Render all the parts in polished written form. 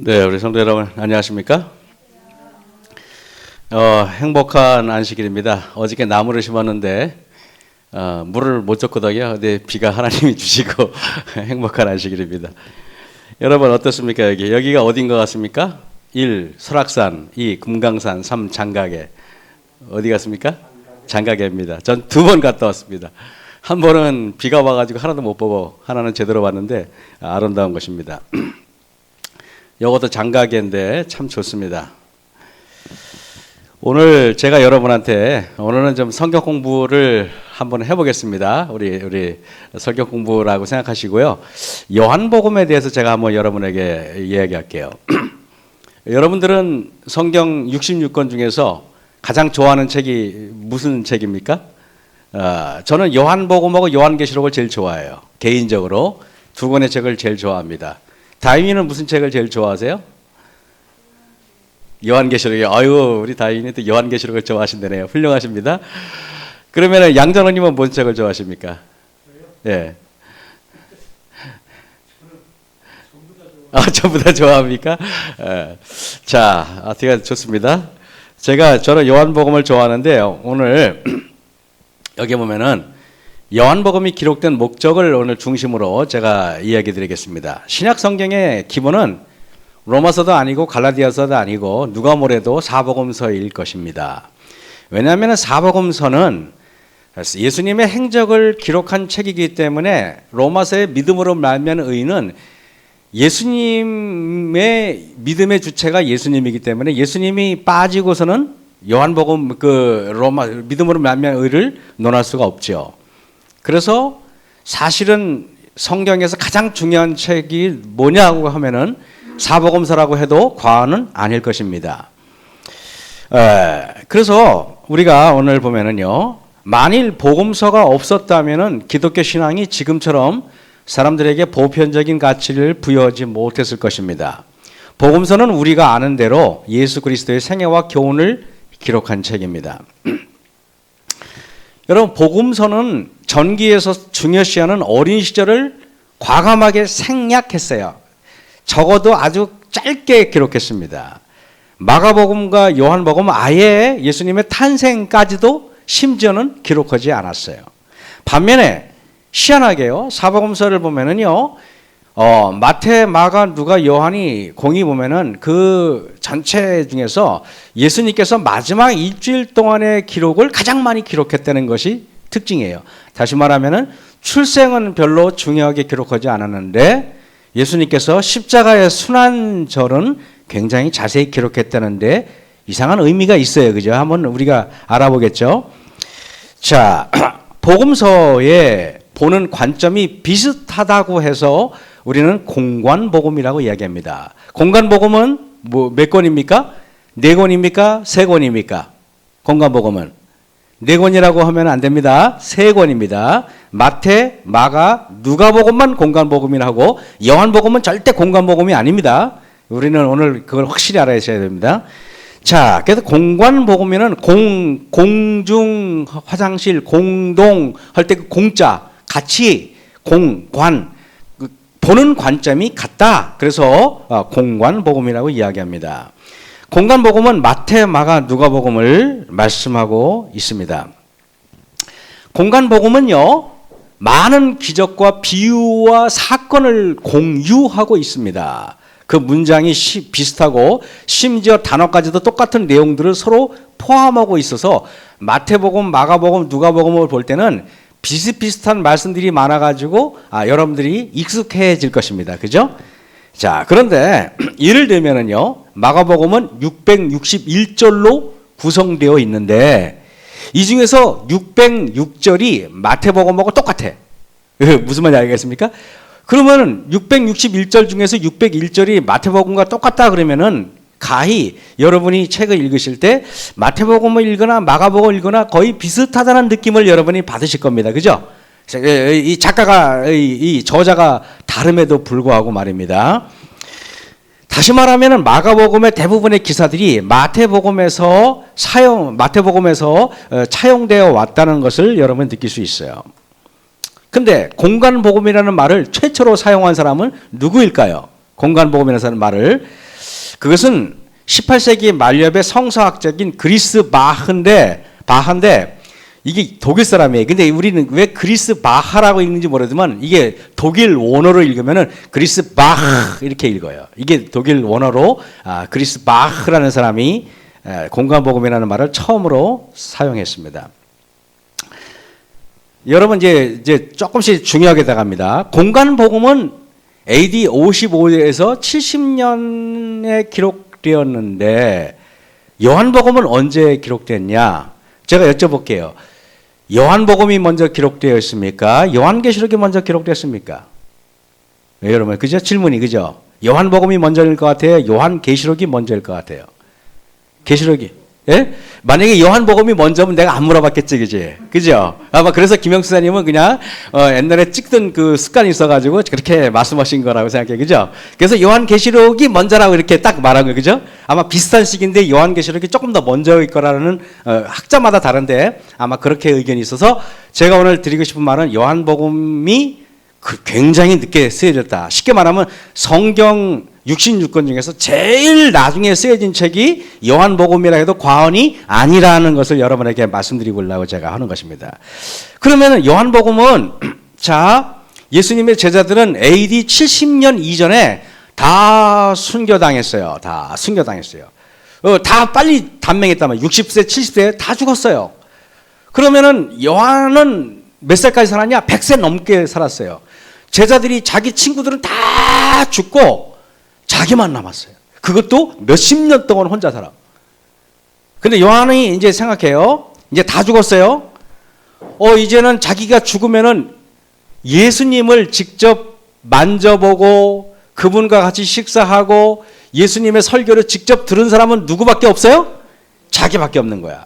네, 우리 성도 여러분 안녕하십니까? 행복한 안식일입니다. 어저께 나무를 심었는데 물을 못 줬거든요. 근데 비가 하나님이 주시고 행복한 안식일입니다. 여러분 어떻습니까? 여기가 어딘 것 같습니까? 1. 설악산, 2. 금강산, 3. 장가계. 어디 갔습니까? 장가계입니다. 전 2번 갔다 왔습니다. 한 번은 비가 와가지고 하나도 못 보고 하나는 제대로 봤는데 아름다운 것입니다. 이것도 장가계인데 참 좋습니다. 오늘 제가 여러분한테 오늘은 좀 성경 공부를 한번 해보겠습니다. 우리 성경 공부라고 생각하시고요. 요한복음에 대해서 제가 한번 여러분에게 이야기할게요. 여러분들은 성경 66권 중에서 가장 좋아하는 책이 무슨 책입니까? 저는 요한복음하고 요한계시록을 제일 좋아해요. 개인적으로 2권의 책을 제일 좋아합니다. 다인이는 무슨 책을 제일 좋아하세요? 요한계시록이요. 아유, 우리 다인이 또 요한계시록을 좋아하신다네요. 훌륭하십니다. 그러면 양전호님은 뭔 책을 좋아하십니까? 예. 전부 다 좋아합니까? 자, 어떻게 좋습니다. 저는 요한복음을 좋아하는데 오늘 여기 보면은 요한복음이 기록된 목적을 오늘 중심으로 제가 이야기 드리겠습니다. 신약 성경의 기본은 로마서도 아니고 갈라디아서도 아니고 누가모레도 사복음서일 것입니다. 왜냐하면 사복음서는 예수님의 행적을 기록한 책이기 때문에 로마서의 믿음으로 말미암은 의인은 예수님의 믿음의 주체가 예수님이기 때문에 예수님이 빠지고서는 요한복음 로마 믿음으로 말미암은 의를 논할 수가 없죠. 그래서 사실은 성경에서 가장 중요한 책이 뭐냐고 하면은 사복음서라고 해도 과언은 아닐 것입니다. 그래서 우리가 오늘 보면은요, 만일 복음서가 없었다면은 기독교 신앙이 지금처럼 사람들에게 보편적인 가치를 부여하지 못했을 것입니다. 복음서는 우리가 아는 대로 예수 그리스도의 생애와 교훈을 기록한 책입니다. 여러분, 복음서는 전기에서 중요시하는 어린 시절을 과감하게 생략했어요. 적어도 아주 짧게 기록했습니다. 마가복음과 요한복음은 아예 예수님의 탄생까지도 심지어는 기록하지 않았어요. 반면에 희한하게요, 사복음서를 보면은요, 마태, 마가, 누가, 요한이 공이 보면은 그 전체 중에서 예수님께서 마지막 일주일 동안의 기록을 가장 많이 기록했다는 것이 특징이에요. 다시 말하면은 출생은 별로 중요하게 기록하지 않았는데 예수님께서 십자가의 순환절은 굉장히 자세히 기록했다는데 이상한 의미가 있어요. 그죠? 한번 우리가 알아보겠죠. 자, 복음서에 보는 관점이 비슷하다고 해서 우리는 공관복음이라고 이야기합니다. 공관복음은 몇 권입니까? 4권입니까? 3권입니까? 공관복음은 4권이라고 하면 안 됩니다. 3권입니다. 마태, 마가, 누가복음만 공관복음이라고 요한복음은 절대 공관복음이 아닙니다. 우리는 오늘 그걸 확실히 알아야셔야 됩니다. 자, 그래서 공관복음에는 공중, 화장실, 공동 할 때 그 공자, 같이, 공관, 보는 관점이 같다. 그래서 공관복음이라고 이야기합니다. 공관복음은 마태, 마가, 누가복음을 말씀하고 있습니다. 공관복음은요, 많은 기적과 비유와 사건을 공유하고 있습니다. 그 문장이 비슷하고 심지어 단어까지도 똑같은 내용들을 서로 포함하고 있어서 마태복음, 마가복음, 누가복음을 볼 때는 비슷비슷한 말씀들이 많아가지고 여러분들이 익숙해질 것입니다. 그죠? 자, 그런데 예를 들면은요, 마가복음은 661절로 구성되어 있는데 이 중에서 606절이 마태복음하고 똑같아. 무슨 말인지 알겠습니까? 그러면은 661절 중에서 601절이 마태복음과 똑같다 그러면은 가히 여러분이 책을 읽으실 때 마태복음을 읽거나 마가복음을 읽거나 거의 비슷하다는 느낌을 여러분이 받으실 겁니다. 그죠? 이 작가가, 이 저자가 다름에도 불구하고 말입니다. 다시 말하면 마가복음의 대부분의 기사들이 마태복음에서 차용되어 왔다는 것을 여러분 느낄 수 있어요. 근데 공관복음이라는 말을 최초로 사용한 사람은 누구일까요? 공관복음이라는 말을 그것은 18세기 말엽의 성서학적인 그리스 바하인데 이게 독일 사람이에요. 근데 우리는 왜 그리스 바하라고 읽는지 모르지만 이게 독일 원어로 읽으면은 그리스 바흐 이렇게 읽어요. 이게 독일 원어로 그리스 바흐라는 사람이 공간복음이라는 말을 처음으로 사용했습니다. 여러분 이제 조금씩 중요하게 나갑니다. 공간복음은 AD 55에서 70년에 기록되었는데 요한복음은 언제 기록됐냐? 제가 여쭤볼게요. 요한복음이 먼저 기록되었습니까? 요한계시록이 먼저 기록됐습니까? 네, 여러분, 그죠? 질문이 그죠? 요한복음이 먼저일 것 같아요? 요한계시록이 먼저일 것 같아요? 계시록이. 예? 만약에 요한복음이 먼저면 내가 안 물어봤겠지, 그지? 그죠? 아마 그래서 김영수 사님은 그냥 옛날에 찍던 그 습관이 있어가지고 그렇게 말씀하신 거라고 생각해요, 그죠? 그래서 요한계시록이 먼저라고 이렇게 딱 말한 거예요, 그죠? 아마 비슷한 시기인데 요한계시록이 조금 더 먼저일 거라는 학자마다 다른데 아마 그렇게 의견이 있어서 제가 오늘 드리고 싶은 말은 요한복음이 굉장히 늦게 쓰여졌다. 쉽게 말하면 성경 66권 중에서 제일 나중에 쓰여진 책이 요한복음이라 해도 과언이 아니라는 것을 여러분에게 말씀드리려고 제가 하는 것입니다. 그러면 요한복음은 자, 예수님의 제자들은 AD 70년 이전에 다 순교당했어요. 다 순교당했어요. 다 빨리 단명했다면 60세, 70세 다 죽었어요. 그러면은 요한은 몇 살까지 살았냐? 100세 넘게 살았어요. 제자들이 자기 친구들은 다 죽고 자기만 남았어요. 그것도 몇십 년 동안 혼자 살아. 근데 요한이 이제 생각해요. 이제 다 죽었어요. 이제는 자기가 죽으면은 예수님을 직접 만져보고 그분과 같이 식사하고 예수님의 설교를 직접 들은 사람은 누구밖에 없어요? 자기밖에 없는 거야.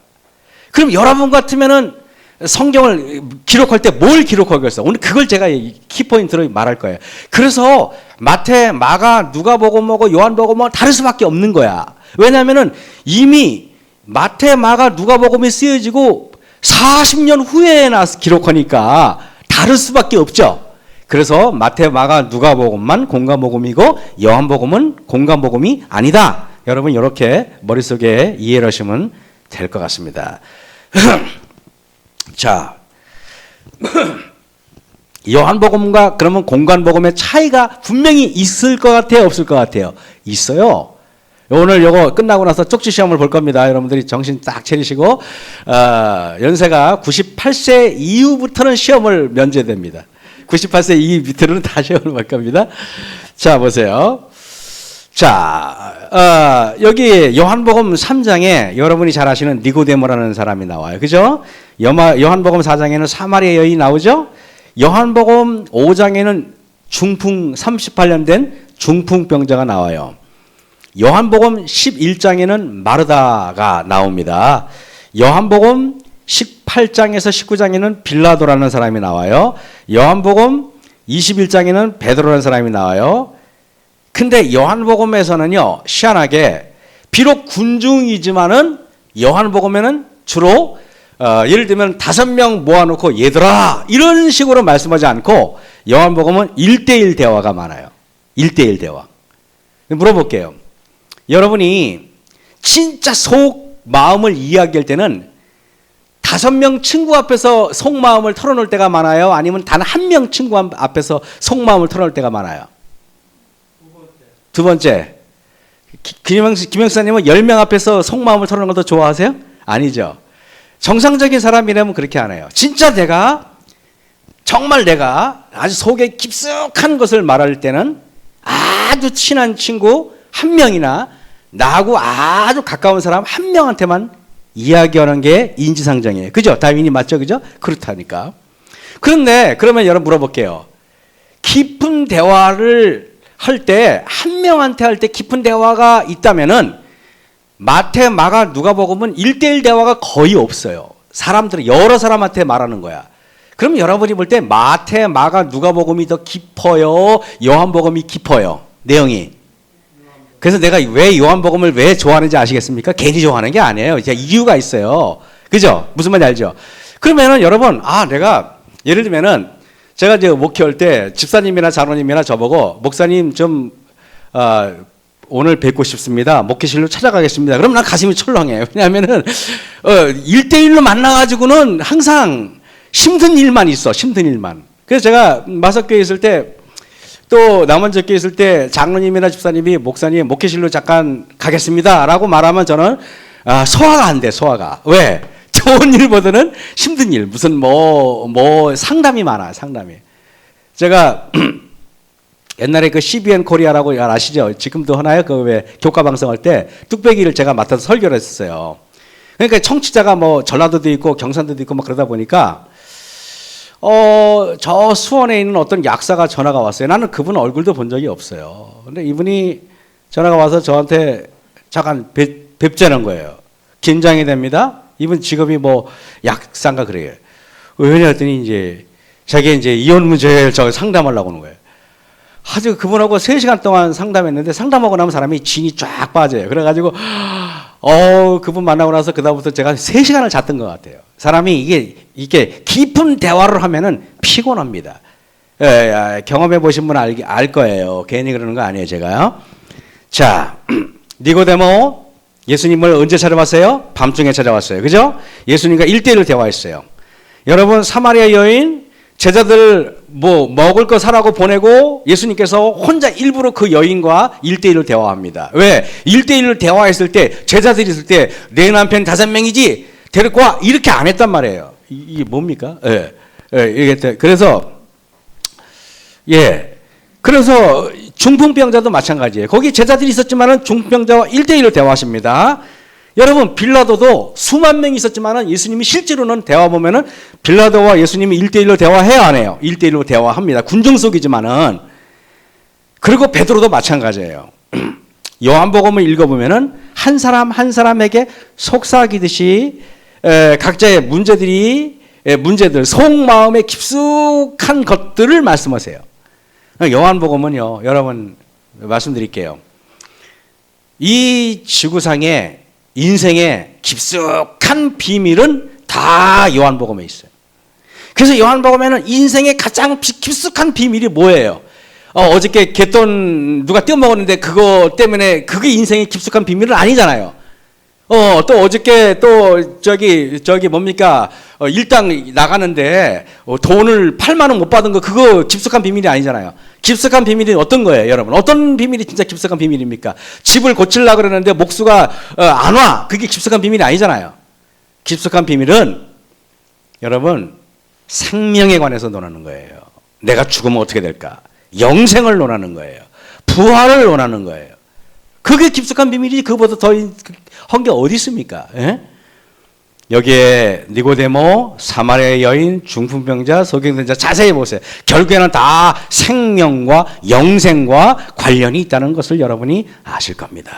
그럼 여러분 같으면은 성경을 기록할 때 뭘 기록하겠어? 오늘 그걸 제가 키포인트로 말할 거예요. 그래서 마태, 마가, 누가복음하고 요한복음은 다를 수밖에 없는 거야. 왜냐하면은 이미 마태, 마가, 누가복음이 쓰여지고 40년 후에 나서 기록하니까 다를 수밖에 없죠. 그래서 마태, 마가, 누가복음만 공간복음이고 요한복음은 공간복음이 아니다. 여러분 이렇게 머릿속에 이해를 하시면 될 것 같습니다. 자, 요한복음과 그러면 공간복음의 차이가 분명히 있을 것 같아요? 없을 것 같아요? 있어요. 오늘 요거 끝나고 나서 쪽지 시험을 볼 겁니다. 여러분들이 정신 딱 차리시고 연세가 98세 이후부터는 시험을 면제됩니다. 98세 이후 밑으로는 다 시험을 볼 겁니다. 자, 보세요. 자, 여기 요한복음 3장에 여러분이 잘 아시는 니고데모라는 사람이 나와요. 그죠? 요한복음 4장에는 사마리아 여인이 나오죠? 요한복음 5장에는 중풍 38년 된 중풍병자가 나와요. 요한복음 11장에는 마르다가 나옵니다. 요한복음 18장에서 19장에는 빌라도라는 사람이 나와요. 요한복음 21장에는 베드로라는 사람이 나와요. 근데 요한복음에서는요, 희한하게 비록 군중이지만은 요한복음에는 주로 예를 들면 5명 모아놓고 얘들아 이런 식으로 말씀하지 않고 요한복음은 1대1 대화가 많아요. 1대1 대화. 물어볼게요. 여러분이 진짜 속 마음을 이야기할 때는 5명 친구 앞에서 속마음을 털어놓을 때가 많아요? 아니면 단 1명 친구 앞에서 속마음을 털어놓을 때가 많아요? 두 번째. 김영수님은 10명 앞에서 속마음을 털어놓는 것도 좋아하세요? 아니죠. 정상적인 사람이라면 그렇게 안 해요. 진짜 정말 내가 아주 속에 깊숙한 것을 말할 때는 아주 친한 친구 1명이나 나하고 아주 가까운 사람 1명한테만 이야기하는 게 인지상정이에요. 그죠? 다윈이 맞죠? 그죠? 그렇다니까. 그런데 그러면 여러분 물어볼게요. 깊은 대화를 할 때, 1명한테 할 때 깊은 대화가 있다면은 마태, 마가, 누가복음은 1대1 대화가 거의 없어요. 사람들은 여러 사람한테 말하는 거야. 그럼 여러분이 볼 때 마태, 마가, 누가복음이 더 깊어요? 요한복음이 깊어요? 내용이. 그래서 내가 왜 요한복음을 왜 좋아하는지 아시겠습니까? 괜히 좋아하는 게 아니에요. 이유가 있어요. 그죠? 무슨 말인지 알죠? 그러면은 여러분, 내가 예를 들면은 제가 이제 목회할 때 집사님이나 장로님이나 저보고 목사님 좀 오늘 뵙고 싶습니다. 목회실로 찾아가겠습니다. 그럼 난 가슴이 철렁해요. 왜냐하면은 1대1로 만나가지고는 항상 힘든 일만 있어. 힘든 일만. 그래서 제가 마석교에 있을 때 또 남원적교에 있을 때 장로님이나 집사님이 목사님 목회실로 잠깐 가겠습니다라고 말하면 저는 소화가 안 돼. 소화가. 왜? 좋은 일보다는 힘든 일. 무슨 뭐 상담이 많아. 상담이. 제가 옛날에 그 CBN 코리아라고 아시죠? 지금도 하나요? 그 왜 교과 방송할 때 뚝배기를 제가 맡아서 설교를 했었어요. 그러니까 청취자가 뭐 전라도도 있고 경상도도 있고 막 그러다 보니까 저 수원에 있는 어떤 약사가 전화가 왔어요. 나는 그분 얼굴도 본 적이 없어요. 근데 이분이 전화가 와서 저한테 잠깐 뵙자는 거예요. 긴장이 됩니다. 이분 직업이 뭐 약사인가 그래요. 왜냐 했더니 이제 자기 이제 이혼 문제를 저 상담하려고 하는 거예요. 아주 그분하고 3시간 동안 상담했는데 상담하고 나면 사람이 진이 쫙 빠져요. 그래가지고 그분 만나고 나서 그다음부터 제가 3시간을 잤던 것 같아요. 사람이 이게 깊은 대화를 하면은 피곤합니다. 경험해 보신 분은 알 거예요. 괜히 그러는 거 아니에요, 제가요. 자, 니고데모 예수님을 언제 찾아왔어요? 밤중에 찾아왔어요. 그죠? 예수님과 1대1로 대화했어요. 여러분, 사마리아 여인 제자들 뭐 먹을 거 사라고 보내고 예수님께서 혼자 일부러 그 여인과 1대1로 대화합니다. 왜? 1대1로 대화했을 때 제자들이 있을 때 내 남편 5명이지 데리고 와 이렇게 안 했단 말이에요. 이게 뭡니까? 그래서 그래서 중풍병자도 마찬가지예요. 거기 제자들이 있었지만은 중풍병자와 1대1로 대화하십니다. 여러분 빌라도도 수만 명이 있었지만은 예수님이 실제로는 대화 보면은 빌라도와 예수님이 1대1로 대화해요, 안 해요? 1대1로 대화합니다. 군중 속이지만은. 그리고 베드로도 마찬가지예요. 요한복음을 읽어보면은 한 사람 한 사람에게 속삭이듯이 각자의 문제들 속마음의 깊숙한 것들을 말씀하세요. 요한복음은요, 여러분 말씀드릴게요. 이 지구상에 인생의 깊숙한 비밀은 다 요한복음에 있어요. 그래서 요한복음에는 인생의 가장 깊숙한 비밀이 뭐예요? 어저께 갯돈 누가 떼어먹었는데 그거 때문에 그게 인생의 깊숙한 비밀은 아니잖아요. 또 어저께 또 저기 뭡니까? 일당 나가는데 돈을 8만 원 못 받은 거 그거 깊숙한 비밀이 아니잖아요. 깊숙한 비밀이 어떤 거예요, 여러분? 어떤 비밀이 진짜 깊숙한 비밀입니까? 집을 고치려고 그러는데 목수가 안 와. 그게 깊숙한 비밀이 아니잖아요. 깊숙한 비밀은 여러분 생명에 관해서 논하는 거예요. 내가 죽으면 어떻게 될까? 영생을 논하는 거예요. 부활을 논하는 거예요. 그게 깊숙한 비밀이지 그보다 더 한 게 어디 있습니까? 여기에 니고데모, 사마리아 여인, 중풍병자, 소경된 자 자세히 보세요. 결국에는 다 생명과 영생과 관련이 있다는 것을 여러분이 아실 겁니다.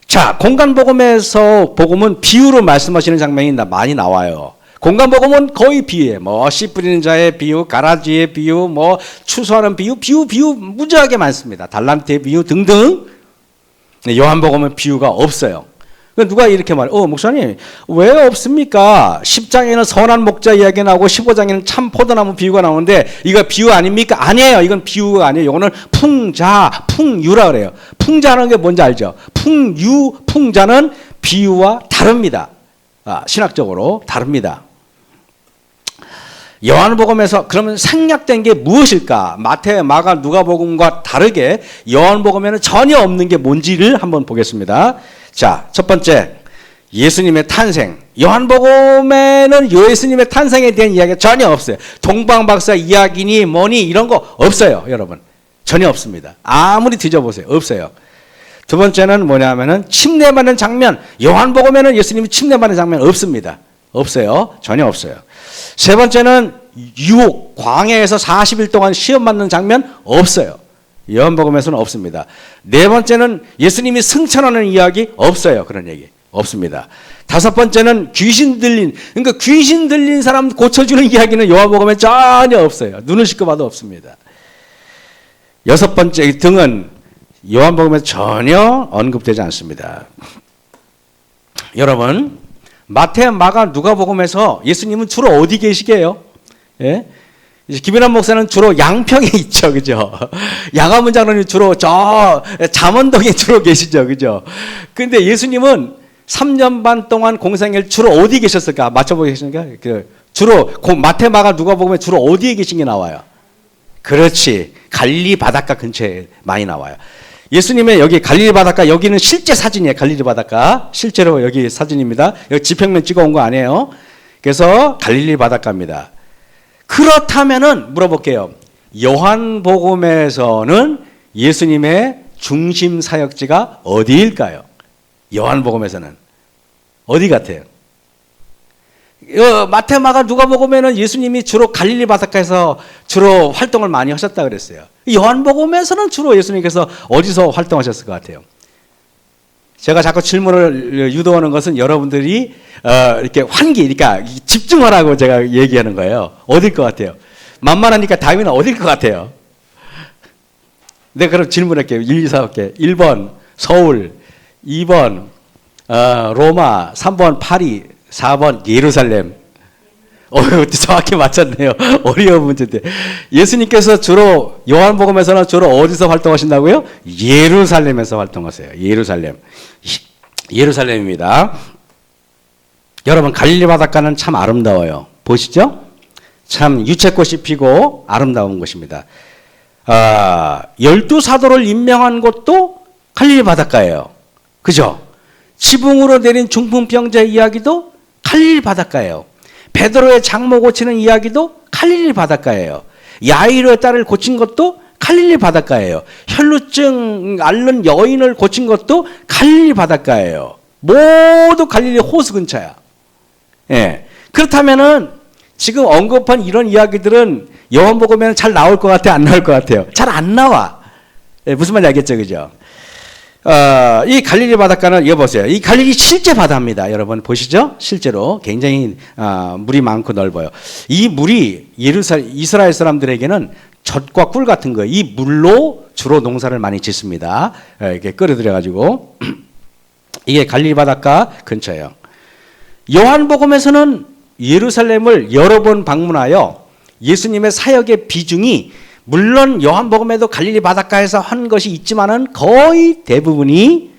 자, 공간복음에서 복음은 비유로 말씀하시는 장면이 많이 나와요. 공간복음은 거의 비유예요. 뭐 씨 뿌리는 자의 비유, 가라지의 비유, 뭐 추수하는 비유 무지하게 많습니다. 달란트의 비유 등등. 요한복음은 비유가 없어요. 누가 이렇게 말해? 목사님 왜 없습니까? 10장에는 선한 목자 이야기 나오고 15장에는 참 포도나무 비유가 나오는데 이거 비유 아닙니까? 아니에요. 이건 비유가 아니에요. 이거는 풍유라 그래요. 풍자는 게 뭔지 알죠? 풍자는 비유와 다릅니다. 신학적으로 다릅니다. 요한복음에서 그러면 생략된 게 무엇일까? 마태, 마가, 누가복음과 다르게 요한복음에는 전혀 없는 게 뭔지를 한번 보겠습니다. 자, 첫 번째 예수님의 탄생. 요한복음에는 예수님의 탄생에 대한 이야기가 전혀 없어요. 동방박사 이야기니 뭐니 이런 거 없어요, 여러분. 전혀 없습니다. 아무리 뒤져보세요. 없어요. 두 번째는 뭐냐면은 침례받는 장면. 요한복음에는 예수님이 침례받는 장면 없습니다. 없어요. 전혀 없어요. 세 번째는 유혹, 광야에서 40일 동안 시험 받는 장면 없어요. 요한복음에서는 없습니다. 네 번째는 예수님이 승천하는 이야기 없어요. 그런 얘기 없습니다. 다섯 번째는 귀신 들린 사람 고쳐주는 이야기는 요한복음에 전혀 없어요. 눈을 씻고 봐도 없습니다. 여섯 번째 등은 요한복음에 전혀 언급되지 않습니다. 여러분, 마태, 마가, 누가복음에서 예수님은 주로 어디 계시게요? 예? 이제 김연한 목사는 주로 양평에 있죠, 그죠? 양화문 장로님 주로 저 잠원동에 주로 계시죠, 그죠? 근데 예수님은 3년 반 동안 공생일 주로 어디 계셨을까? 맞춰보겠습니까? 주로 마태, 마가, 누가복음에 주로 어디에 계신 게 나와요? 그렇지, 갈릴리 바닷가 근처에 많이 나와요. 예수님의 여기 갈릴리 바닷가, 여기는 실제 사진이에요. 갈릴리 바닷가 실제로 여기 사진입니다. 여기 지평면 찍어온 거 아니에요. 그래서 갈릴리 바닷가입니다. 그렇다면은 물어볼게요. 요한복음에서는 예수님의 중심 사역지가 어디일까요? 요한복음에서는 어디 같아요? 마태, 마가, 누가복음에는 예수님이 주로 갈릴리 바닷가에서 주로 활동을 많이 하셨다 그랬어요. 요한복음에서는 주로 예수님께서 어디서 활동하셨을 것 같아요? 제가 자꾸 질문을 유도하는 것은 여러분들이 이렇게 그러니까 집중하라고 제가 얘기하는 거예요. 어딜 것 같아요? 만만하니까 다음에는 어딜 것 같아요? 네, 그럼 질문할게요. 1, 2, 4, 할게요. 1번 서울, 2번 로마, 3번 파리, 4번 예루살렘. 정확히 맞췄네요. 어려운 문제인데. 예수님께서 주로 요한복음에서는 주로 어디서 활동하신다고요? 예루살렘에서 활동하세요. 예루살렘입니다. 여러분, 갈릴리 바닷가는 참 아름다워요. 보시죠? 참 유채꽃이 피고 아름다운 곳입니다. 12사도를 임명한 곳도 갈릴리 바닷가예요. 그죠? 지붕으로 내린 중풍병자 이야기도 갈릴리 바닷가예요. 베드로의 장모 고치는 이야기도 갈릴리 바닷가예요. 야이로의 딸을 고친 것도 갈릴리 바닷가예요. 혈루증 앓는 여인을 고친 것도 갈릴리 바닷가예요. 모두 갈릴리 호수 근처야. 예. 그렇다면은 지금 언급한 이런 이야기들은 요한복음에는 잘 나올 것 같아요? 안 나올 것 같아요? 잘 안 나와. 예, 무슨 말인지 알겠죠? 그죠? 이 갈릴리 바닷가는 이거 보세요. 이 갈릴리 실제 바다입니다. 여러분 보시죠? 실제로 굉장히 물이 많고 넓어요. 이 물이 이스라엘 사람들에게는 젖과 꿀 같은 거예요. 이 물로 주로 농사를 많이 짓습니다. 이렇게 끌어들여 가지고 이게 갈릴리 바닷가 근처예요. 요한복음에서는 예루살렘을 여러 번 방문하여 예수님의 사역의 비중이 물론 요한복음에도 갈릴리 바닷가에서 한 것이 있지만은 거의 대부분이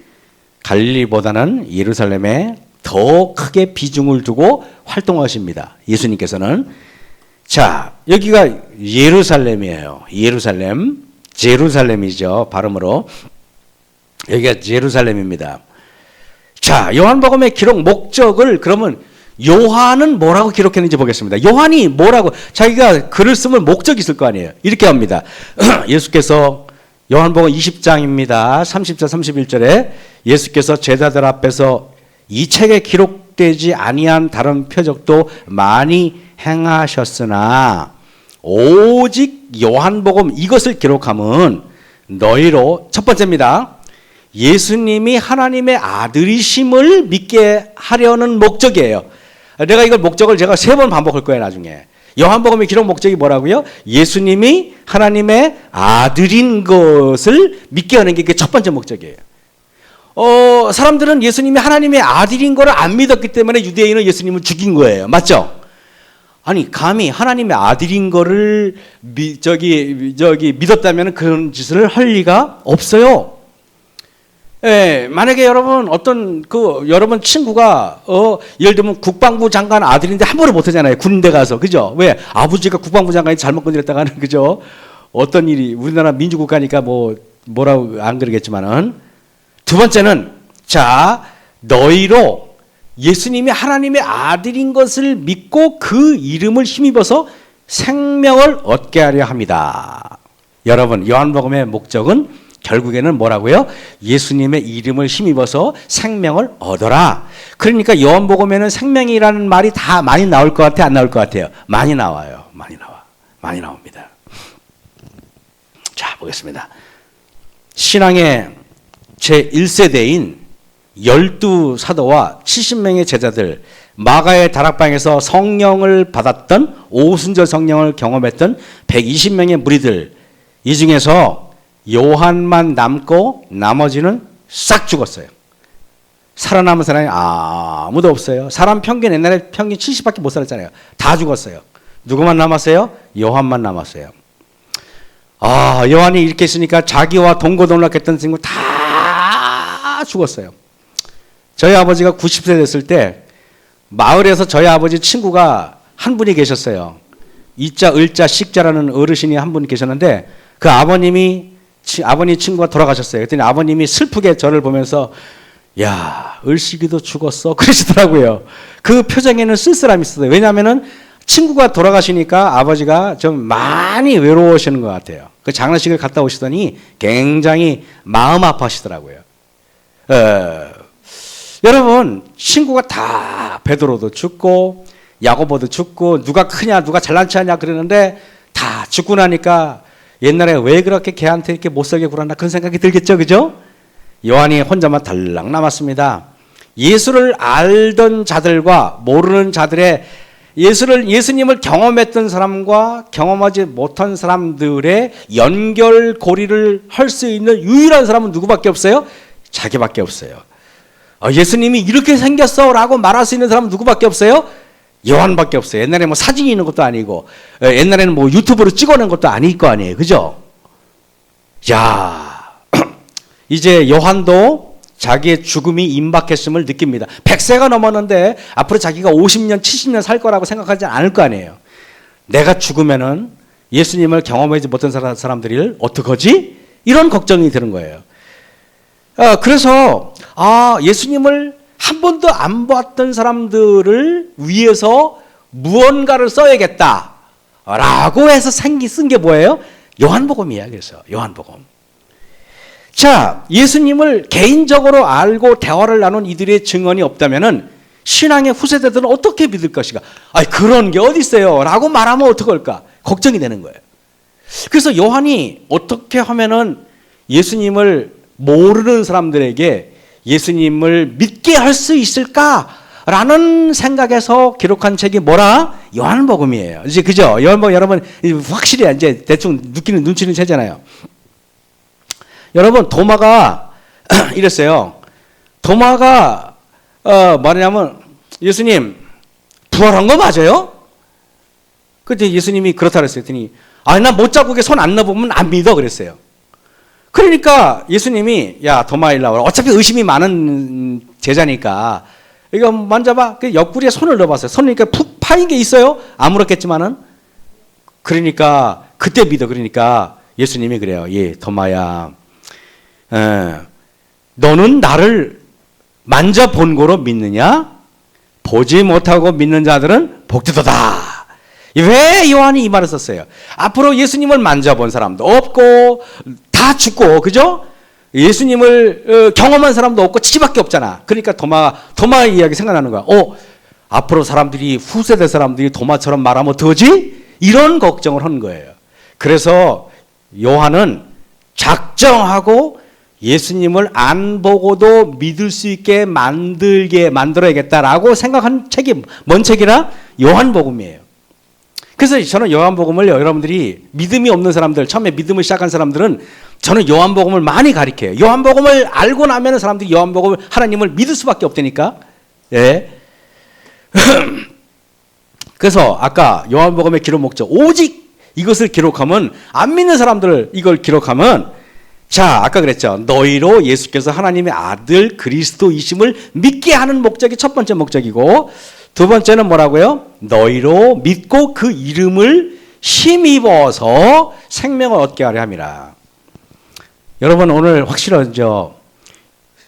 갈릴리보다는 예루살렘에 더 크게 비중을 두고 활동하십니다. 예수님께서는. 자, 여기가 예루살렘이에요. 제루살렘이죠. 발음으로. 여기가 제루살렘입니다. 자, 요한복음의 기록 목적을 그러면 요한은 뭐라고 기록했는지 보겠습니다. 요한이 뭐라고 자기가 글을 쓰면 목적이 있을 거 아니에요. 이렇게 합니다. 예수께서 요한복음 20장입니다. 30절 31절에 예수께서 제자들 앞에서 이 책에 기록되지 아니한 다른 표적도 많이 행하셨으나 오직 요한복음 이것을 기록함은 너희로 첫 번째입니다. 예수님이 하나님의 아들이심을 믿게 하려는 목적이에요. 내가 이걸 목적을 제가 3번 반복할 거예요, 나중에. 요한복음의 기록 목적이 뭐라고요? 예수님이 하나님의 아들인 것을 믿게 하는 게 그게 첫 번째 목적이에요. 사람들은 예수님이 하나님의 아들인 걸 안 믿었기 때문에 유대인은 예수님을 죽인 거예요. 맞죠? 아니, 감히 하나님의 아들인 거를 믿었다면 그런 짓을 할 리가 없어요. 예, 만약에 여러분 여러분 친구가 예를 들면 국방부 장관 아들인데 함부로 못 하잖아요. 군대 가서. 그죠? 왜? 아버지가 국방부 장관이 잘못 건드렸다가는 그죠? 어떤 일이 우리나라 민주국가니까 뭐라고 안 그러겠지만은 두 번째는 자, 너희로 예수님이 하나님의 아들인 것을 믿고 그 이름을 힘입어서 생명을 얻게 하려 합니다. 여러분, 요한복음의 목적은 결국에는 뭐라고요? 예수님의 이름을 힘입어서 생명을 얻어라. 그러니까 요한복음에는 생명이라는 말이 다 많이 나올 것 같아요? 안 나올 것 같아요? 많이 나와요. 많이 나옵니다. 자, 보겠습니다. 신앙의 제1세대인 12사도와 70명의 제자들, 마가의 다락방에서 성령을 받았던 오순절 성령을 경험했던 120명의 무리들, 이 중에서 요한만 남고 나머지는 싹 죽었어요. 살아남은 사람이 아무도 없어요. 사람 평균 옛날에 평균 70밖에 못 살았잖아요. 다 죽었어요. 누구만 남았어요? 요한만 남았어요. 아, 요한이 이렇게 있으니까 자기와 동고동락했던 친구 다 죽었어요. 저희 아버지가 90세 됐을 때 마을에서 저희 아버지 친구가 한 분이 계셨어요. 이자, 을자, 식자라는 어르신이 한 분 계셨는데 그 아버님 친구가 돌아가셨어요. 그랬더니 아버님이 슬프게 저를 보면서 야, 을식이도 죽었어 그러시더라고요. 그 표정에는 쓸쓸함이 있었어요. 왜냐하면은 친구가 돌아가시니까 아버지가 좀 많이 외로우시는 것 같아요. 그 장례식을 갔다 오시더니 굉장히 마음 아파하시더라고요. 여러분, 친구가 다 베드로도 죽고 야고보도 죽고 누가 크냐 누가 잘난 체하냐 그러는데 다 죽고 나니까 옛날에 왜 그렇게 걔한테 이렇게 못살게 굴었나 그런 생각이 들겠죠, 그죠? 요한이 혼자만 달랑 남았습니다. 예수를 알던 자들과 모르는 자들의 예수님을 경험했던 사람과 경험하지 못한 사람들의 연결고리를 할 수 있는 유일한 사람은 누구밖에 없어요? 자기밖에 없어요. 예수님이 이렇게 생겼어 라고 말할 수 있는 사람은 누구밖에 없어요? 요한밖에 없어요. 옛날에 뭐 사진이 있는 것도 아니고 옛날에는 뭐 유튜브로 찍어낸 것도 아닐 거 아니에요. 그죠? 야, 이제 요한도 자기의 죽음이 임박했음을 느낍니다. 100세가 넘었는데 앞으로 자기가 50년, 70년 살 거라고 생각하지 않을 거 아니에요. 내가 죽으면은 예수님을 경험하지 못한 사람들이 어떡하지? 이런 걱정이 드는 거예요. 그래서 예수님을 한 번도 안 봤던 사람들을 위해서 무언가를 써야겠다라고 해서 쓴 게 뭐예요? 요한복음이에요. 그래서 요한복음. 자, 예수님을 개인적으로 알고 대화를 나눈 이들의 증언이 없다면은 신앙의 후세대들은 어떻게 믿을 것인가? 그런 게 어디 있어요? 라고 말하면 어떡할까? 걱정이 되는 거예요. 그래서 요한이 어떻게 하면은 예수님을 모르는 사람들에게 예수님을 믿게 할 수 있을까라는 생각에서 기록한 책이 뭐라? 요한복음이에요. 이제 그죠? 요한복음 여러분 확실히 이제 대충 눈치는 채잖아요. 여러분 도마가 이랬어요. 도마가 말하냐면 예수님 부활한 거 맞아요? 그때 예수님이 그렇다 그랬더니 나 못자국에 손 안 넣어보면 안 믿어 그랬어요. 그러니까 예수님이 야 도마 일로 와라. 어차피 의심이 많은 제자니까 이거 만져봐. 그 옆구리에 손을 넣어봤어요. 손을 이렇게 푹 파인 게 있어요. 아무렇겠지만은 그러니까 그때 믿어. 그러니까 예수님이 그래요. 도마야, 너는 나를 만져본 거로 믿느냐? 보지 못하고 믿는 자들은 복되도다. 왜 요한이 이 말을 썼어요? 앞으로 예수님을 만져본 사람도 없고 다 죽고, 그죠? 예수님을 경험한 사람도 없고 치밖에 없잖아. 그러니까 도마의 이야기 생각나는 거야. 앞으로 후세대 사람들이 도마처럼 말하면 어떡하지? 이런 걱정을 한 거예요. 그래서 요한은 작정하고 예수님을 안 보고도 믿을 수 있게 만들어야겠다라고 생각한 책이 뭔 책이라? 요한복음이에요. 그래서 저는 요한복음을 여러분들이 믿음이 없는 사람들, 처음에 믿음을 시작한 사람들은 저는 요한복음을 많이 가르쳐요. 요한복음을 알고 나면 사람들이 하나님을 믿을 수밖에 없다니까. 예. 그래서 아까 요한복음의 기록 목적, 오직 이것을 기록하면, 안 믿는 사람들 이걸 기록하면, 자, 아까 그랬죠. 너희로 예수께서 하나님의 아들 그리스도이심을 믿게 하는 목적이 첫 번째 목적이고, 두 번째는 뭐라고요? 너희로 믿고 그 이름을 힘입어서 생명을 얻게 하려 함이라. 여러분 오늘 확실하죠?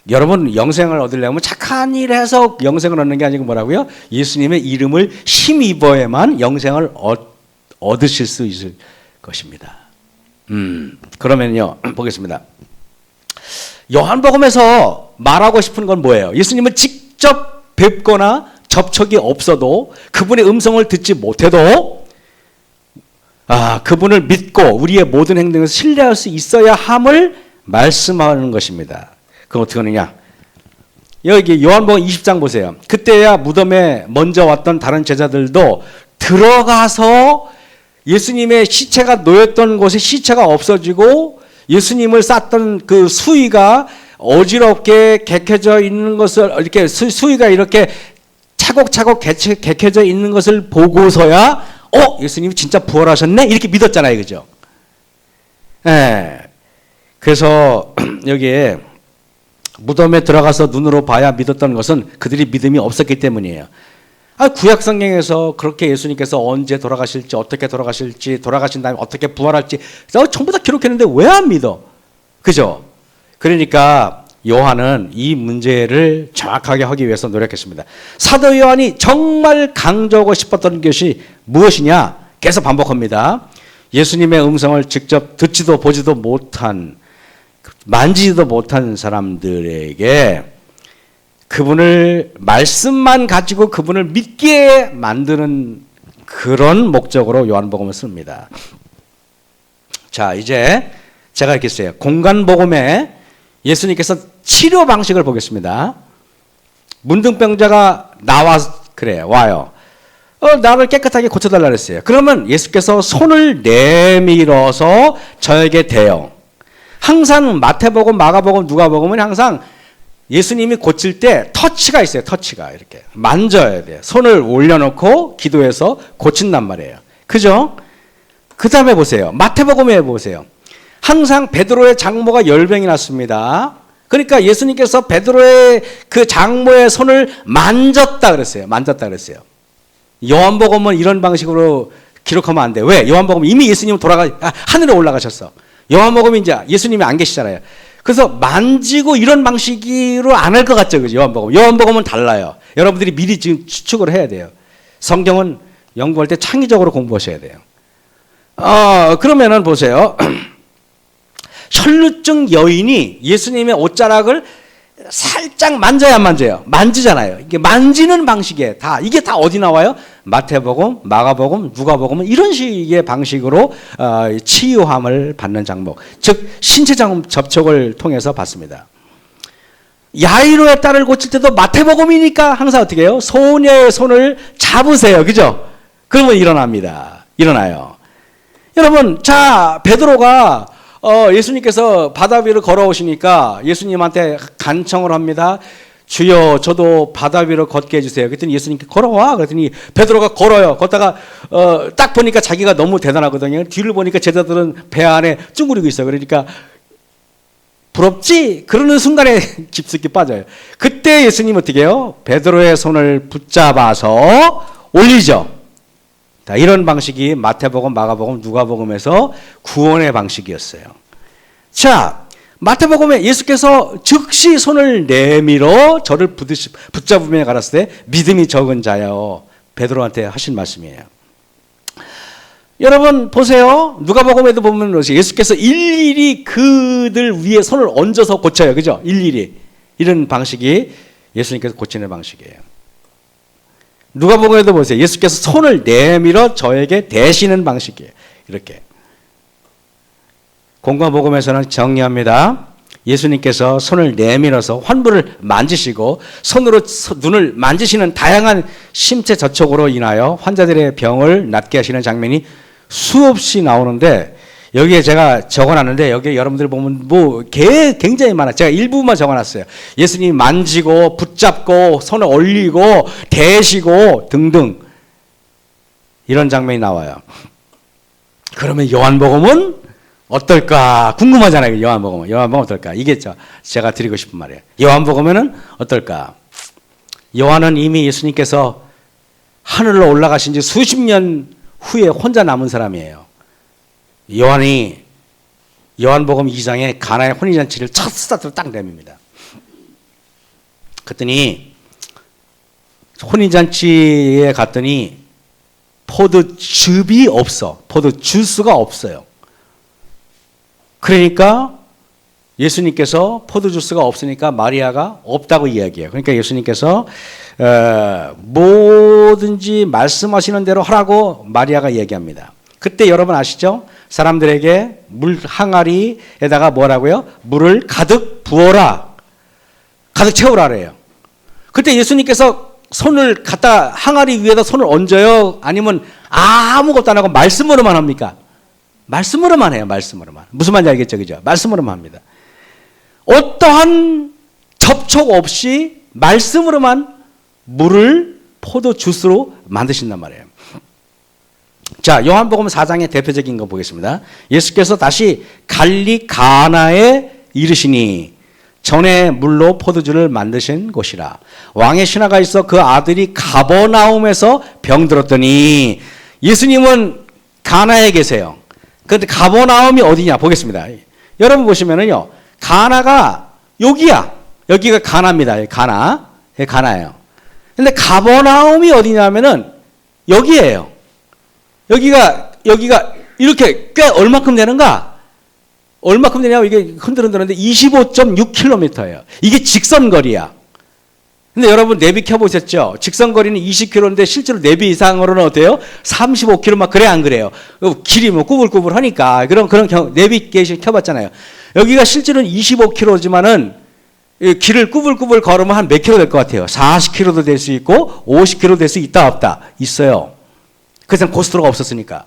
여러분 영생을 얻으려면 착한 일 해서 영생을 얻는 게 아니고 뭐라고요? 예수님의 이름을 힘입어야만 영생을 얻으실 수 있을 것입니다. 그러면요 보겠습니다. 요한복음에서 말하고 싶은 건 뭐예요? 예수님을 직접 뵙거나 접촉이 없어도 그분의 음성을 듣지 못해도 그분을 믿고 우리의 모든 행동을 신뢰할 수 있어야 함을 말씀하는 것입니다. 그럼 어떻게 하느냐? 여기 요한복음 20장 보세요. 그때야 무덤에 먼저 왔던 다른 제자들도 들어가서 예수님의 시체가 놓였던 곳에 시체가 없어지고 예수님을 쌌던 그 수위가 어지럽게 개켜져 있는 것을 이렇게 수위가 이렇게 차곡차곡 개켜져 있는 것을 보고서야 예수님이 진짜 부활하셨네? 이렇게 믿었잖아요. 그죠? 예. 그래서 여기에 무덤에 들어가서 눈으로 봐야 믿었던 것은 그들이 믿음이 없었기 때문이에요. 구약 성경에서 그렇게 예수님께서 언제 돌아가실지, 어떻게 돌아가실지, 돌아가신 다음에 어떻게 부활할지 전부 다 기록했는데 왜 안 믿어? 그죠? 그러니까 요한은 이 문제를 정확하게 하기 위해서 노력했습니다. 사도 요한이 정말 강조하고 싶었던 것이 무엇이냐? 계속 반복합니다. 예수님의 음성을 직접 듣지도 보지도 못한, 만지지도 못한 사람들에게 그분을, 말씀만 가지고 그분을 믿게 만드는 그런 목적으로 요한복음을 씁니다. 자, 이제 제가 이렇게 써요. 공간복음에 예수님께서 치료 방식을 보겠습니다. 문둥병자가 와요. 나를 깨끗하게 고쳐달라 그랬어요. 그러면 예수께서 손을 내밀어서 저에게 대요. 항상 마태복음, 마가복음, 누가복음은 항상 예수님이 고칠 때 터치가 있어요. 터치가 이렇게 만져야 돼요. 손을 올려놓고 기도해서 고친단 말이에요. 그죠? 그 다음에 보세요. 마태복음에 보세요. 항상 베드로의 장모가 열병이 났습니다. 그러니까 예수님께서 베드로의 그 장모의 손을 만졌다 그랬어요. 만졌다 그랬어요. 요한복음은 이런 방식으로 기록하면 안 돼. 왜? 요한복음은 이미 예수님은 하늘에 올라가셨어. 요한복음은 이제 예수님이 안 계시잖아요. 그래서 만지고 이런 방식으로 안 할 것 같죠. 그죠? 요한복음은 달라요. 여러분들이 미리 지금 추측을 해야 돼요. 성경은 연구할 때 창의적으로 공부하셔야 돼요. 그러면은 보세요. 혈루증 여인이 예수님의 옷자락을 살짝 만져야 안 만져요? 만지잖아요. 이게 만지는 방식이에요. 이게 다 어디 나와요? 마태복음, 마가복음, 누가복음은 이런 식의 방식으로 치유함을 받는 장목, 즉 신체 접촉을 통해서 받습니다. 야이로의 딸을 고칠 때도 마태복음이니까 항상 어떻게 해요? 소녀의 손을 잡으세요. 그죠? 그러면 일어나요. 여러분, 자, 베드로가 예수님께서 바다 위를 걸어오시니까 예수님한테 간청을 합니다. 주여, 저도 바다 위로 걷게 해주세요. 그랬더니 예수님께 걸어와. 그랬더니 베드로가 걸어요. 걷다가 딱 보니까 자기가 너무 대단하거든요. 뒤를 보니까 제자들은 배 안에 쭈그리고 있어요. 그러니까 부럽지? 그러는 순간에 깊숙이 빠져요. 그때 예수님 어떻게 해요? 베드로의 손을 붙잡아서 올리죠. 이런 방식이 마태복음, 마가복음, 누가복음에서 구원의 방식이었어요. 자, 마태복음에 예수께서 즉시 손을 내밀어 저를 붙잡으며 가라사대 믿음이 적은 자여, 베드로한테 하신 말씀이에요. 여러분 보세요. 누가복음에도 보면 예수께서 일일이 그들 위에 손을 얹어서 고쳐요. 그죠? 일일이. 이런 방식이 예수님께서 고치는 방식이에요. 누가복음에도 보세요. 예수께서 손을 내밀어 저에게 대시는 방식이에요. 이렇게. 공관복음에서는 정리합니다. 예수님께서 손을 내밀어서 환부를 만지시고 손으로 눈을 만지시는 다양한 신체 접촉으로 인하여 환자들의 병을 낫게 하시는 장면이 수없이 나오는데, 여기에 제가 적어놨는데 여기 여러분들 보면 굉장히 많아요. 제가 일부만 적어놨어요. 예수님이 만지고 붙잡고 손을 올리고 대시고 등등 이런 장면이 나와요. 그러면 요한복음은 어떨까 궁금하잖아요. 요한복음은 어떨까? 이게 제가 드리고 싶은 말이에요. 요한복음에는 어떨까? 요한은 이미 예수님께서 하늘로 올라가신 지 수십 년 후에 혼자 남은 사람이에요. 요한이 요한복음 2장에 가나의 혼인잔치를 첫 스타트로 딱 내밉니다. 그랬더니 혼인잔치에 갔더니 포도즙이 없어. 포도주스가 없어요. 그러니까 예수님께서 포도주스가 없으니까 마리아가 없다고 이야기해요. 그러니까 예수님께서 뭐든지 말씀하시는 대로 하라고 마리아가 얘기합니다. 그때 여러분 아시죠? 사람들에게 물 항아리에다가 뭐라고요? 물을 가득 부어라. 가득 채우라 그래요. 그때 예수님께서 손을 갖다 항아리 위에다 손을 얹어요? 아니면 아무것도 안 하고 말씀으로만 합니까? 말씀으로만 해요. 말씀으로만. 무슨 말인지 알겠죠? 그죠? 말씀으로만 합니다. 어떠한 접촉 없이 말씀으로만 물을 포도 주스로 만드신단 말이에요. 자, 요한복음 4장의 대표적인 거 보겠습니다. 예수께서 다시 갈리 가나에 이르시니 전에 물로 포도주를 만드신 곳이라. 왕의 신하가 있어 그 아들이 가버나움에서 병들었더니, 예수님은 가나에 계세요. 그런데 가버나움이 어디냐 보겠습니다. 여러분 보시면은요, 가나가 여기야. 여기가 가나입니다. 가나. 가나예요. 근데 가버나움이 어디냐면은 여기예요. 여기가 이렇게 꽤 얼마큼 되는가? 얼마큼 되냐고 이게 흔들흔들는데 25.6km예요. 이게 직선거리야. 근데 여러분 내비 켜보셨죠? 직선거리는 20km인데 실제로 내비 이상으로는 어때요? 35km 막 그래 안 그래요? 길이 뭐 꾸불꾸불하니까 그런 내비게이션 켜봤잖아요. 여기가 실제로는 25km지만은 길을 꾸불꾸불 걸으면 한 몇 킬로 될 것 같아요? 40km도 될 수 있고 50km 될 수 있다 없다? 있어요. 그래서 고속도로가 없었으니까.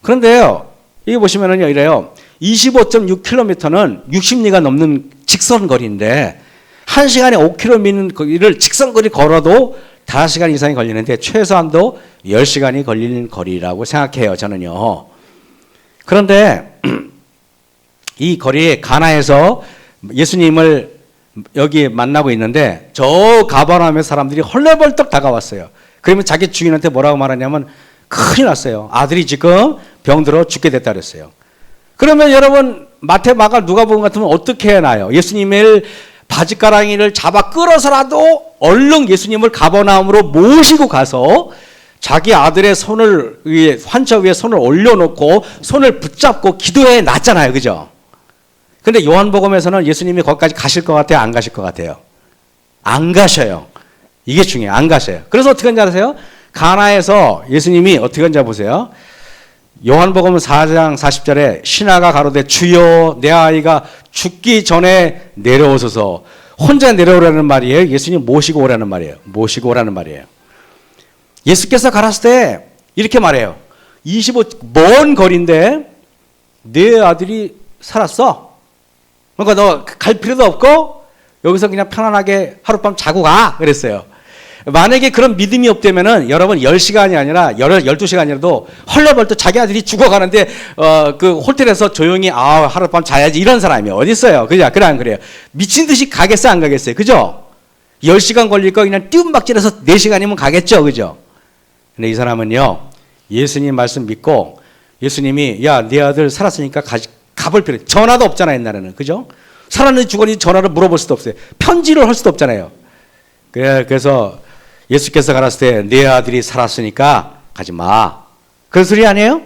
그런데요, 이게 보시면은요, 이래요. 25.6km는 60리가 넘는 직선거리인데, 1시간에 5km 거리를 직선거리 걸어도 5시간 이상이 걸리는데, 최소한도 10시간이 걸리는 거리라고 생각해요, 저는요. 그런데, 이 거리에 가나에서 예수님을 여기 만나고 있는데, 저 가버나움의 사람들이 헐레벌떡 다가왔어요. 그러면 자기 주인한테 뭐라고 말하냐면, 큰일 났어요. 아들이 지금 병들어 죽게 됐다 그랬어요. 그러면 여러분, 마태, 마가, 누가복음 같으면 어떻게 해나요? 예수님을 바지가랑이를 잡아 끌어서라도 얼른 예수님을 가버나움으로 모시고 가서 자기 아들의 손을 위에, 환자 위에 손을 올려놓고 손을 붙잡고 기도해 놨잖아요. 그죠? 근데 요한복음에서는 예수님이 거기까지 가실 것 같아요? 안 가실 것 같아요? 안 가셔요. 이게 중요해요. 안 가셔요. 그래서 어떻게 한지 아세요? 가나에서 예수님이 어떻게 한지 보세요. 요한복음 4장 40절에 신하가 가로되 주여 내 아이가 죽기 전에 내려오소서. 혼자 내려오라는 말이에요? 예수님 모시고 오라는 말이에요? 모시고 오라는 말이에요. 예수께서 가랐을 때 이렇게 말해요. 먼 거리인데 내 아들이 살았어. 그러니까 너 갈 필요도 없고 여기서 그냥 편안하게 하룻밤 자고 가 그랬어요. 만약에 그런 믿음이 없다면은 여러분 10시간이 아니라 12시간이라도 헐레벌떡 자기 아들이 죽어가는데 그 호텔에서 조용히 하룻밤 자야지 이런 사람이 어디 있어요? 그죠? 그래 안 그래요? 미친 듯이 가겠어요? 안 가겠어요? 그죠? 10시간 걸릴 거 그냥 띄움박질해서 4시간이면 가겠죠? 그죠? 근데 이 사람은요, 예수님 말씀 믿고 예수님이 야, 네 아들 살았으니까 가볼 필요 전화도 없잖아요, 옛날에는. 그죠? 살았는지 죽었는지 전화를 물어볼 수도 없어요. 편지를 할 수도 없잖아요. 그래서 예수께서 가랐을 때 내 아들이 살았으니까 가지 마. 그런 소리 아니에요?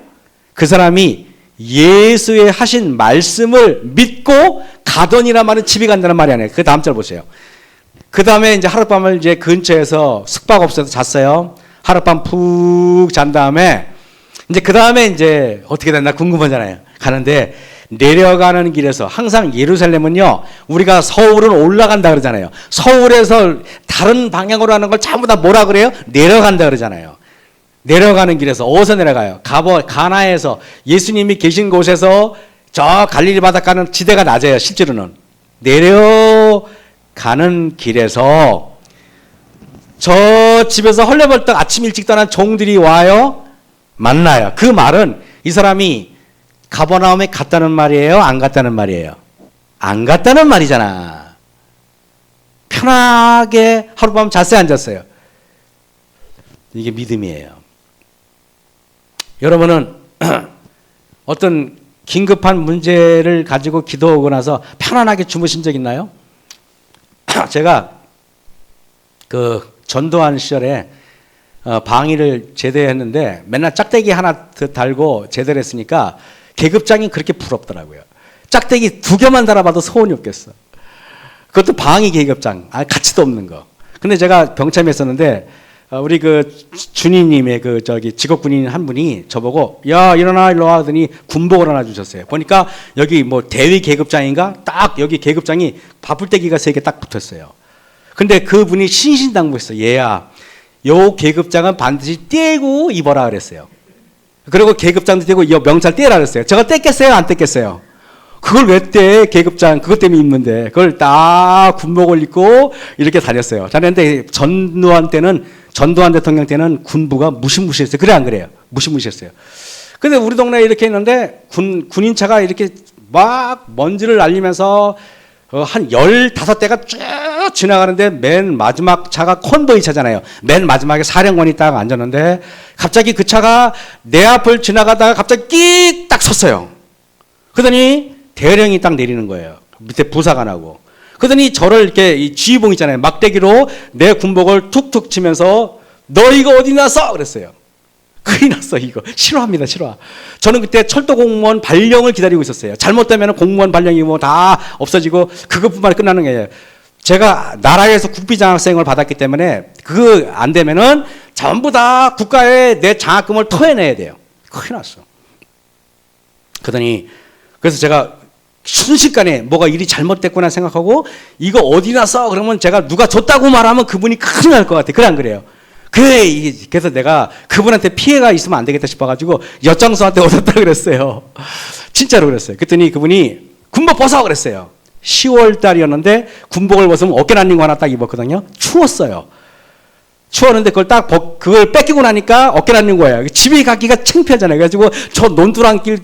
그 사람이 예수의 하신 말씀을 믿고 가더니라 말은 집에 간다는 말이 아니에요. 그 다음 절 보세요. 그 다음에 이제 하룻밤을 이제 근처에서 숙박업소에서 잤어요. 하룻밤 푹 잔 다음에 이제 그 다음에 이제 어떻게 됐나 궁금하잖아요. 가는데 내려가는 길에서 항상 예루살렘은요, 우리가 서울은 올라간다 그러잖아요. 서울에서 다른 방향으로 하는 걸 전부 다 뭐라 그래요? 내려간다 그러잖아요. 내려가는 길에서 어디서 내려가요? 가나에서 예수님이 계신 곳에서 저 갈릴리 바닷가는 지대가 낮아요. 실제로는 내려가는 길에서 저 집에서 헐레벌떡 아침 일찍 떠난 종들이 와요. 만나요. 그 말은 이 사람이 가버나움에 갔다는 말이에요? 안 갔다는 말이에요? 안 갔다는 말이잖아. 편하게 하룻밤 잤어요? 안 잤어요? 이게 믿음이에요. 여러분은 어떤 긴급한 문제를 가지고 기도하고 나서 편안하게 주무신 적 있나요? 제가 그 전도한 시절에 방위를 제대했는데 맨날 짝대기 하나 달고 제대를 했으니까 계급장이 그렇게 부럽더라고요. 짝대기 2개만 달아봐도 소원이 없겠어. 그것도 방위 계급장, 가치도 없는 거. 근데 제가 병참에 있었는데 우리 그 준이님의 직업 군인 한 분이 저보고 야 일어나 일로 와 하더니 군복을 하나 주셨어요. 보니까 여기 뭐 대위 계급장인가 딱 여기 계급장이 바풀떼기가 3개 딱 붙었어요. 근데 그분이 신신당부했어요. 얘야, 요 계급장은 반드시 떼고 입어라 그랬어요. 그리고 계급장도 떼고 요 명찰 떼라 그랬어요. 제가 떼겠어요? 안 떼겠어요? 그걸 왜 떼? 계급장 그것 때문에 입는데 그걸 딱 군복을 입고 이렇게 다녔어요. 다녔는데 전두환 대통령 때는 군부가 무시무시했어요. 그래 안 그래요? 무시무시했어요. 근데 우리 동네에 이렇게 있는데 군인차가 이렇게 막 먼지를 날리면서 한 15대가 쭉 지나가는데 맨 마지막 차가 컨보이 차잖아요. 맨 마지막에 사령관이 딱 앉았는데 갑자기 그 차가 내 앞을 지나가다가 갑자기 끽 딱 섰어요. 그러더니 대령이 딱 내리는 거예요. 밑에 부사관하고. 그러더니 저를 이렇게 이 지휘봉 있잖아요. 막대기로 내 군복을 툭툭 치면서 너 이거 어디 났어? 그랬어요. 큰일 났어 이거. 싫어합니다. 싫어. 저는 그때 철도 공무원 발령을 기다리고 있었어요. 잘못되면 공무원 발령이 뭐 다 없어지고 그것뿐만 끝나는 거예요. 제가 나라에서 국비장학생을 받았기 때문에 그거 안 되면은 전부 다 국가에 내 장학금을 토해내야 돼요. 큰일 났어. 그러더니 그래서 제가 순식간에 뭐가 일이 잘못됐구나 생각하고 이거 어디 났어? 그러면 제가 누가 줬다고 말하면 그분이 큰일 날 것 같아요. 그래 안 그래요? 그래서 내가 그분한테 피해가 있으면 안 되겠다 싶어가지고 엿장수한테 얻었다 그랬어요. 진짜로 그랬어요. 그랬더니 그분이 군복 벗어 그랬어요. 10월 달이었는데 군복을 벗으면 어깨난닝 거 하나 딱 입었거든요. 추웠어요. 추웠는데 그걸 뺏기고 나니까 어깨난닝 거예요. 집에 가기가 창피하잖아요. 그래가지고 저 논두랑길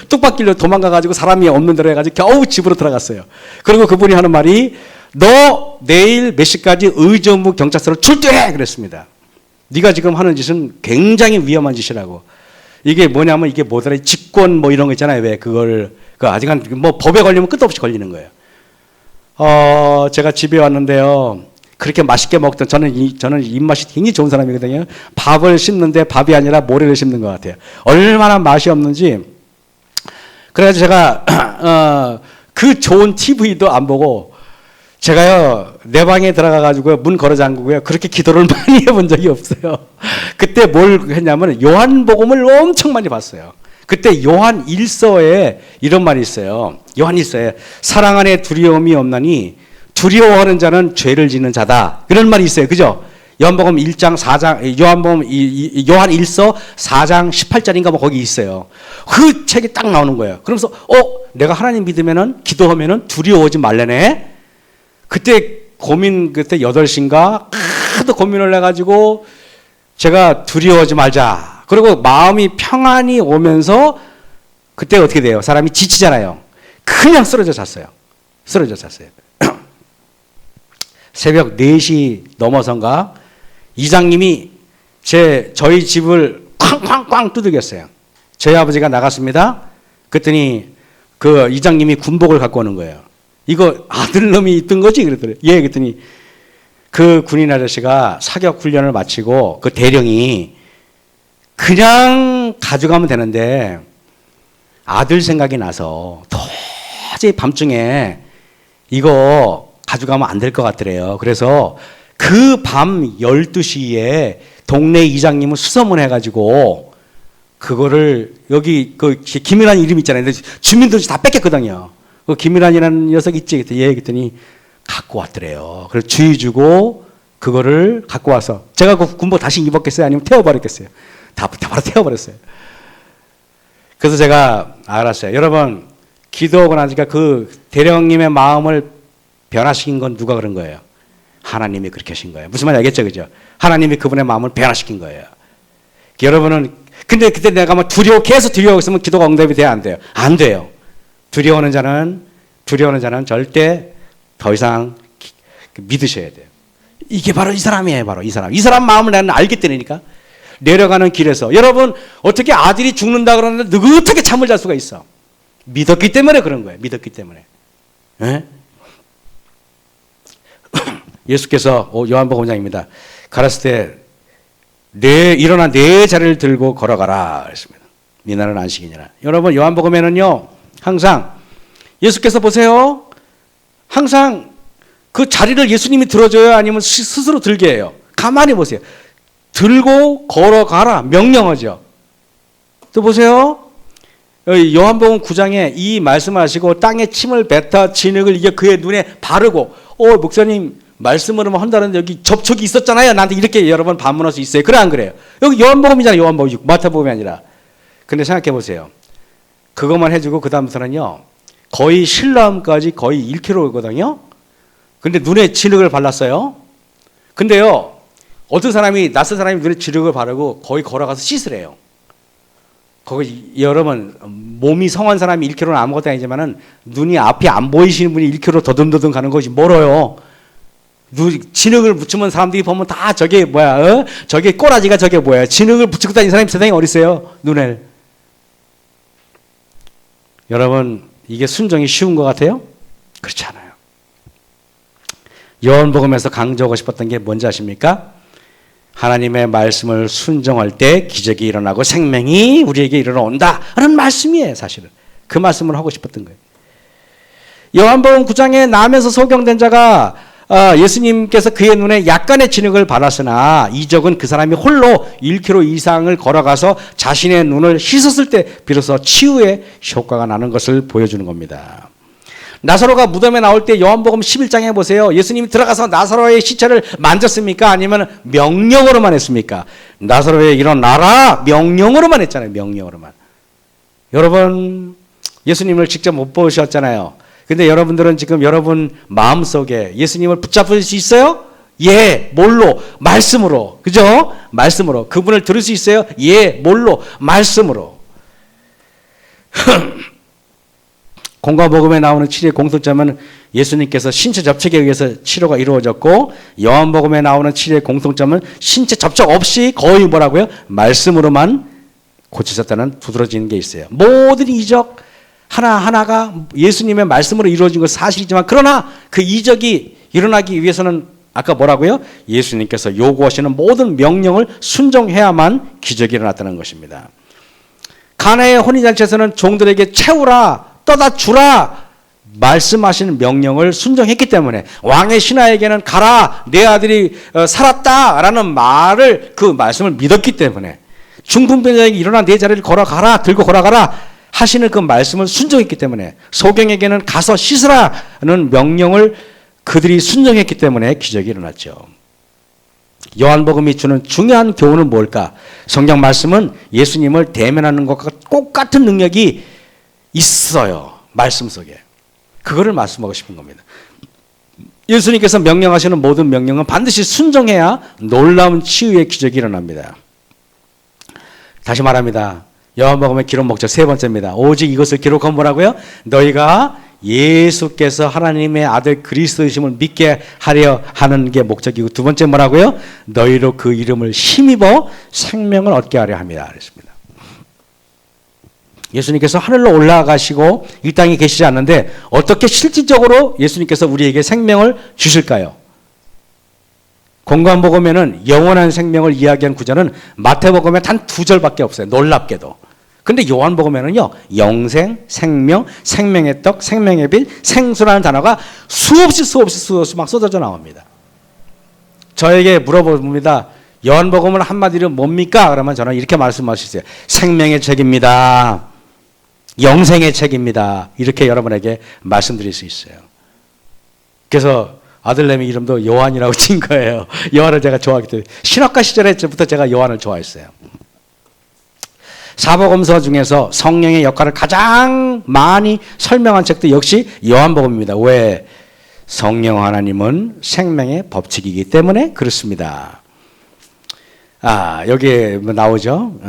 뚝박길로 도망가가지고 사람이 없는 데로 해가지고 겨우 집으로 들어갔어요. 그리고 그분이 하는 말이 너 내일 몇 시까지 의정부 경찰서로 출두해 그랬습니다. 네가 지금 하는 짓은 굉장히 위험한 짓이라고. 이게 뭐냐면 이게 뭐더라 직권 뭐 이런 거 있잖아요. 왜 그걸 아직은 뭐 법에 걸리면 끝도 없이 걸리는 거예요. 제가 집에 왔는데요. 그렇게 맛있게 먹던 저는 입맛이 굉장히 좋은 사람이거든요. 밥을 씹는데 밥이 아니라 모래를 씹는 것 같아요. 얼마나 맛이 없는지. 그래가지고 제가 그 좋은 TV도 안 보고 제가요 내 방에 들어가가지고 문 걸어 잠그고요 그렇게 기도를 많이 해본 적이 없어요. 그때 뭘 했냐면 요한복음을 엄청 많이 봤어요. 그때 요한 1서에 이런 말이 있어요. 요한 1서에 사랑 안에 두려움이 없나니 두려워하는 자는 죄를 짓는 자다. 그런 말이 있어요. 그죠? 요한복음 1장 4장 요한 1서 4장 18절인가 뭐 거기 있어요. 그 책이 딱 나오는 거예요. 그러면서 내가 하나님 믿으면은 기도하면은 두려워하지 말래네. 그때 8시인가 하도 고민을 해가지고 제가 두려워하지 말자. 그리고 마음이 평안이 오면서 그때 어떻게 돼요? 사람이 지치잖아요. 그냥 쓰러져 잤어요. 새벽 4시 넘어선가 이장님이 저희 집을 쾅쾅쾅 두들겼어요. 저희 아버지가 나갔습니다. 그랬더니 그 이장님이 군복을 갖고 오는 거예요. 이거 아들놈이 있던 거지? 그랬더니 예. 그랬더니 그 군인 아저씨가 사격 훈련을 마치고 그 대령이 그냥 가져가면 되는데 아들 생각이 나서 도저히 밤중에 이거 가져가면 안 될 것 같더래요. 그래서 그 밤 12시에 동네 이장님을 수소문해가지고 그거를 여기 그 김일환 이름 있잖아요. 근데 주민들이 다 뺏겼거든요. 그 김일환이라는 녀석 있지? 그랬더니 갖고 왔더래요. 그래서 주의 주고 그거를 갖고 와서 제가 그 군복 다시 입었겠어요? 아니면 태워버렸겠어요? 다 바로 태워버렸어요. 그래서 제가 알았어요. 여러분 기도하고 나니까 그 대령님의 마음을 변화시킨 건 누가 그런 거예요? 하나님이 그렇게 하신 거예요. 무슨 말인지 알겠죠? 그죠? 하나님이 그분의 마음을 변화시킨 거예요. 여러분은 근데 그때 내가 막 계속 두려워 있으면 기도가 응답이 돼야 안 돼요? 안 돼요. 두려워하는 자는 절대 더 이상 믿으셔야 돼요. 이게 바로 이 사람이에요. 바로 이 사람 마음을 나는 알기 때문이니까. 내려가는 길에서 여러분 어떻게 아들이 죽는다 그러는데 어떻게 잠을 잘 수가 있어? 믿었기 때문에 그런 거예요. 믿었기 때문에. 에? 예수께서 요한복음 5장입니다. 가라사대 일어나 네 자리를 들고 걸어가라 그랬습니다. 미나는 안식이니라. 여러분 요한복음에는요 항상 예수께서 보세요. 항상 그 자리를 예수님이 들어줘요? 아니면 스스로 들게 해요? 가만히 보세요. 들고 걸어가라 명령하죠. 또 보세요. 요한복음 9장에 이 말씀을 하시고 땅에 침을 뱉어 진흙을 이게 그의 눈에 바르고 목사님 말씀으로만 한다는데 여기 접촉이 있었잖아요. 나한테 이렇게 여러 번 반문할 수 있어요. 그래 안 그래요? 여기 요한복음이잖아요. 요한복음 마태복음이 아니라. 근데 생각해 보세요. 그것만 해주고 그 다음부터는요. 거의 신라음까지 거의 1km거든요. 근데 눈에 진흙을 발랐어요. 근데요. 어떤 사람이 낯선 사람이 눈에 진흙을 바르고 거의 걸어가서 씻으래요. 거기 여러분 몸이 성한 사람이 1km는 아무것도 아니지만은 눈이 앞이 안 보이시는 분이 1km 더듬더듬 가는 것이 멀어요. 진흙을 붙이면 사람들이 보면 다 저게 뭐야? 저게 꼬라지가 저게 뭐야? 진흙을 붙이고 다니는 사람이 세상에 어디 있어요? 눈에. 여러분 이게 순종이 쉬운 것 같아요? 그렇지 않아요. 요한복음에서 강조하고 싶었던 게 뭔지 아십니까? 하나님의 말씀을 순종할 때 기적이 일어나고 생명이 우리에게 일어나온다 하는 말씀이에요. 사실은 그 말씀을 하고 싶었던 거예요. 요한복음 9장에 남에서 소경된 자가 예수님께서 그의 눈에 약간의 진흙을 받았으나 이적은 그 사람이 홀로 1km 이상을 걸어가서 자신의 눈을 씻었을 때 비로소 치유의 효과가 나는 것을 보여주는 겁니다. 나사로가 무덤에 나올 때 요한복음 11장에 보세요. 예수님이 들어가서 나사로의 시체를 만졌습니까? 아니면 명령으로만 했습니까? 나사로의 일어나라 명령으로만 했잖아요. 명령으로만. 여러분 예수님을 직접 못 보셨잖아요. 근데 여러분들은 지금 여러분 마음속에 예수님을 붙잡을 수 있어요? 예. 뭘로? 말씀으로. 그죠? 말씀으로. 그분을 들을 수 있어요? 예. 뭘로? 말씀으로. 공과복음에 나오는 치료의 공통점은 예수님께서 신체 접촉에 의해서 치료가 이루어졌고 요한복음에 나오는 치료의 공통점은 신체 접촉 없이 거의 뭐라고요? 말씀으로만 고치셨다는 두드러지는 게 있어요. 모든 이적 하나하나가 예수님의 말씀으로 이루어진 것은 사실이지만 그러나 그 이적이 일어나기 위해서는 아까 뭐라고요? 예수님께서 요구하시는 모든 명령을 순종해야만 기적이 일어났다는 것입니다. 가나의 혼인잔치에서는 종들에게 채우라 떠다 주라 말씀하시는 명령을 순종했기 때문에 왕의 신하에게는 가라 내 아들이 살았다라는 말을 그 말씀을 믿었기 때문에 중풍병자에게 일어나 내 자리를 걸어가라 들고 걸어가라 하시는 그 말씀을 순종했기 때문에 소경에게는 가서 씻으라는 명령을 그들이 순종했기 때문에 기적이 일어났죠. 요한복음이 주는 중요한 교훈은 뭘까? 성경 말씀은 예수님을 대면하는 것과 똑같은 능력이 있어요. 말씀 속에. 그거를 말씀하고 싶은 겁니다. 예수님께서 명령하시는 모든 명령은 반드시 순종해야 놀라운 치유의 기적이 일어납니다. 다시 말합니다. 요한복음의 기록 목적 세 번째입니다. 오직 이것을 기록한 뭐라고요? 너희가 예수께서 하나님의 아들 그리스도이심을 믿게 하려 하는 게 목적이고 두 번째 뭐라고요? 너희로 그 이름을 힘입어 생명을 얻게 하려 합니다. 그랬습니다. 예수님께서 하늘로 올라가시고 이 땅에 계시지 않는데 어떻게 실질적으로 예수님께서 우리에게 생명을 주실까요? 공관복음에는 영원한 생명을 이야기한 구절은 마태복음에 단 2절밖에 없어요. 놀랍게도. 근데 요한복음에는요. 영생, 생명, 생명의 떡, 생명의 빛, 생수라는 단어가 수없이 막 쏟아져 나옵니다. 저에게 물어봅니다. 요한복음은 한마디로 뭡니까? 그러면 저는 이렇게 말씀하시죠. 생명의 책입니다. 영생의 책입니다. 이렇게 여러분에게 말씀드릴 수 있어요. 그래서 아들내미 이름도 요한이라고 친 거예요. 요한을 제가 좋아하기 때문에. 신학과 시절에부터 제가 요한을 좋아했어요. 사복음서 중에서 성령의 역할을 가장 많이 설명한 책도 역시 요한복음입니다. 왜? 성령 하나님은 생명의 법칙이기 때문에 그렇습니다. 여기에 나오죠.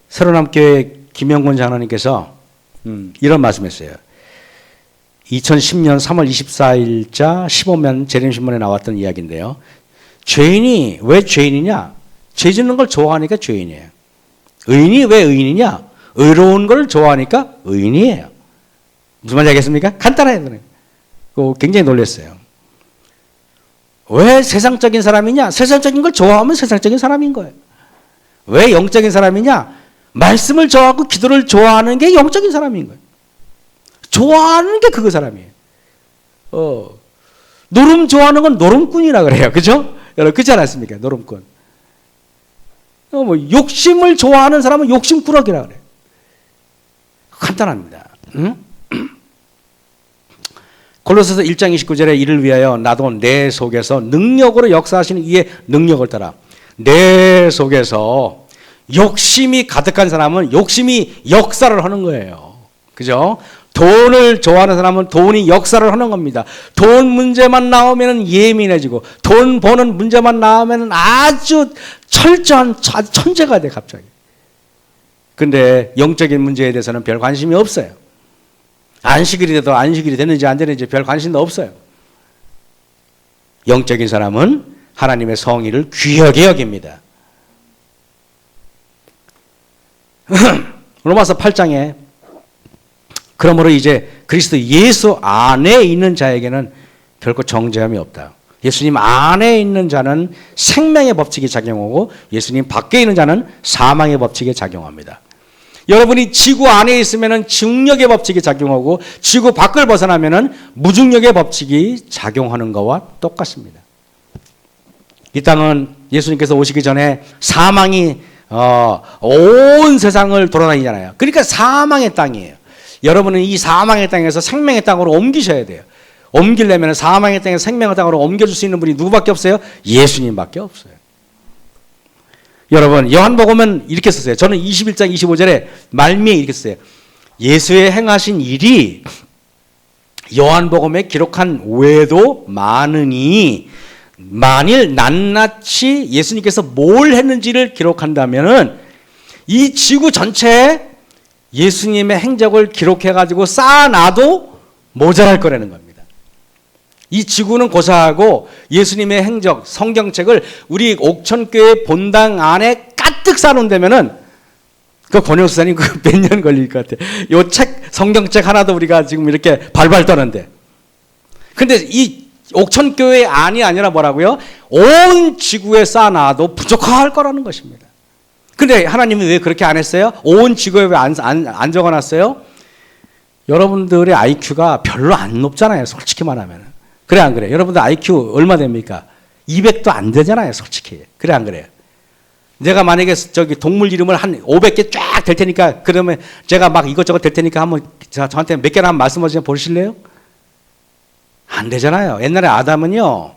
새로남교회 김영곤 장로님께서 이런 말씀했어요. 2010년 3월 24일자 15면 재림신문에 나왔던 이야기인데요. 죄인이 왜 죄인이냐? 죄 짓는 걸 좋아하니까 죄인이에요. 의인이 왜 의인이냐? 의로운 걸 좋아하니까 의인이에요. 무슨 말인지 알겠습니까? 간단해요. 굉장히 놀랐어요. 왜 세상적인 사람이냐? 세상적인 걸 좋아하면 세상적인 사람인 거예요. 왜 영적인 사람이냐? 말씀을 좋아하고 기도를 좋아하는 게 영적인 사람인 거예요. 좋아하는 게 그거 사람이에요. 노름 좋아하는 건 노름꾼이라 그래요. 그죠? 여러분, 그렇지 않았습니까? 노름꾼. 욕심을 좋아하는 사람은 욕심꾸러기라 그래요. 간단합니다. 응? 골로새서 1장 29절에 이를 위하여 나도 내 속에서 능력으로 역사하시는 이의 능력을 따라 내 속에서 욕심이 가득한 사람은 욕심이 역사를 하는 거예요. 그죠? 돈을 좋아하는 사람은 돈이 역사를 하는 겁니다. 돈 문제만 나오면 예민해지고 돈 버는 문제만 나오면 아주 철저한 천재가 돼 갑자기. 근데 영적인 문제에 대해서는 별 관심이 없어요. 안식일이 돼도 안식일이 되는지 안 되는지 별 관심도 없어요. 영적인 사람은 하나님의 성의를 귀하게 여깁니다. 로마서 8장에 그러므로 이제 그리스도 예수 안에 있는 자에게는 결코 정죄함이 없다. 예수님 안에 있는 자는 생명의 법칙이 작용하고 예수님 밖에 있는 자는 사망의 법칙이 작용합니다. 여러분이 지구 안에 있으면 중력의 법칙이 작용하고 지구 밖을 벗어나면 무중력의 법칙이 작용하는 것과 똑같습니다. 이 땅은 예수님께서 오시기 전에 사망이 온 세상을 돌아다니잖아요. 그러니까 사망의 땅이에요. 여러분은 이 사망의 땅에서 생명의 땅으로 옮기셔야 돼요. 옮기려면 사망의 땅에서 생명의 땅으로 옮겨줄 수 있는 분이 누구밖에 없어요? 예수님밖에 없어요. 여러분 요한복음은 이렇게 썼어요. 저는 21장 25절에 말미에 이렇게 썼어요. 예수의 행하신 일이 요한복음에 기록한 외에도 많으니 만일 낱낱이 예수님께서 뭘 했는지를 기록한다면은 이 지구 전체에 예수님의 행적을 기록해가지고 쌓아놔도 모자랄 거라는 겁니다. 이 지구는 고사하고 예수님의 행적, 성경책을 우리 옥천교회 본당 안에 가득 쌓아놓으면은 그 권영수사님 그 몇 년 걸릴 것 같아요. 요 책, 성경책 하나도 우리가 지금 이렇게 발발 떠는데. 근데 이 옥천교회 안이 아니라 뭐라고요? 온 지구에 쌓아놔도 부족할 거라는 것입니다. 근데 하나님이 왜 그렇게 안 했어요? 온 지구에 왜 안 적어놨어요? 여러분들의 IQ가 별로 안 높잖아요. 솔직히 말하면. 그래 안 그래요? 여러분들 IQ 얼마 됩니까? 200도 안 되잖아요. 솔직히. 그래 안 그래요? 내가 만약에 저기 동물 이름을 한 500개 쫙 될 테니까 그러면 제가 막 이것저것 될 테니까 한번 저한테 몇 개나 한번 말씀하시면 보실래요? 안 되잖아요. 옛날에 아담은요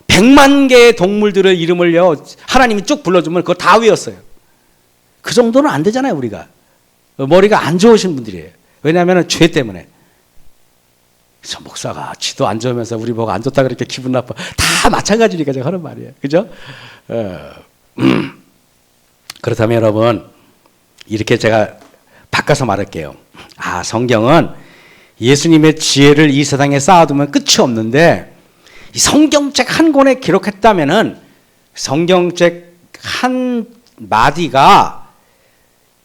100만 개의 동물들의 이름을요 하나님이 쭉 불러주면 그거 다 외웠어요. 그 정도는 안 되잖아요. 우리가 머리가 안 좋으신 분들이에요. 왜냐하면 죄 때문에. 저 목사가 지도 안 좋으면서 우리 보고 안 좋다 그렇게 기분 나빠. 다 마찬가지니까 제가 하는 말이에요. 그죠? 그렇다면 여러분 이렇게 제가 바꿔서 말할게요. 아 성경은 예수님의 지혜를 이 세상에 쌓아두면 끝이 없는데 이 성경책 한 권에 기록했다면은 성경책 한 마디가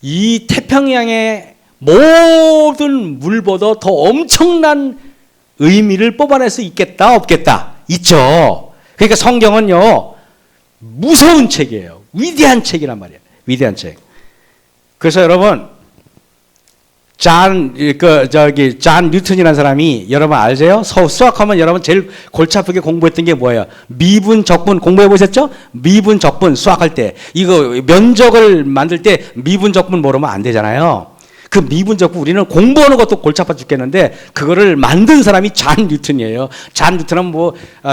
이 태평양의 모든 물보다 더 엄청난 의미를 뽑아낼 수 있겠다 없겠다? 있죠. 그러니까 성경은요 무서운 책이에요. 위대한 책이란 말이에요. 위대한 책. 그래서 여러분 잔 뉴턴이라는 사람이 여러분 알세요? 수학하면 여러분 제일 골치 아프게 공부했던 게 뭐예요? 미분, 적분 공부해 보셨죠? 미분, 적분 수학할 때 이거 면적을 만들 때 미분, 적분 모르면 안 되잖아요. 그 미분, 적분 우리는 공부하는 것도 골치 아파 죽겠는데 그거를 만든 사람이 잔 뉴턴이에요. 잔 뉴턴은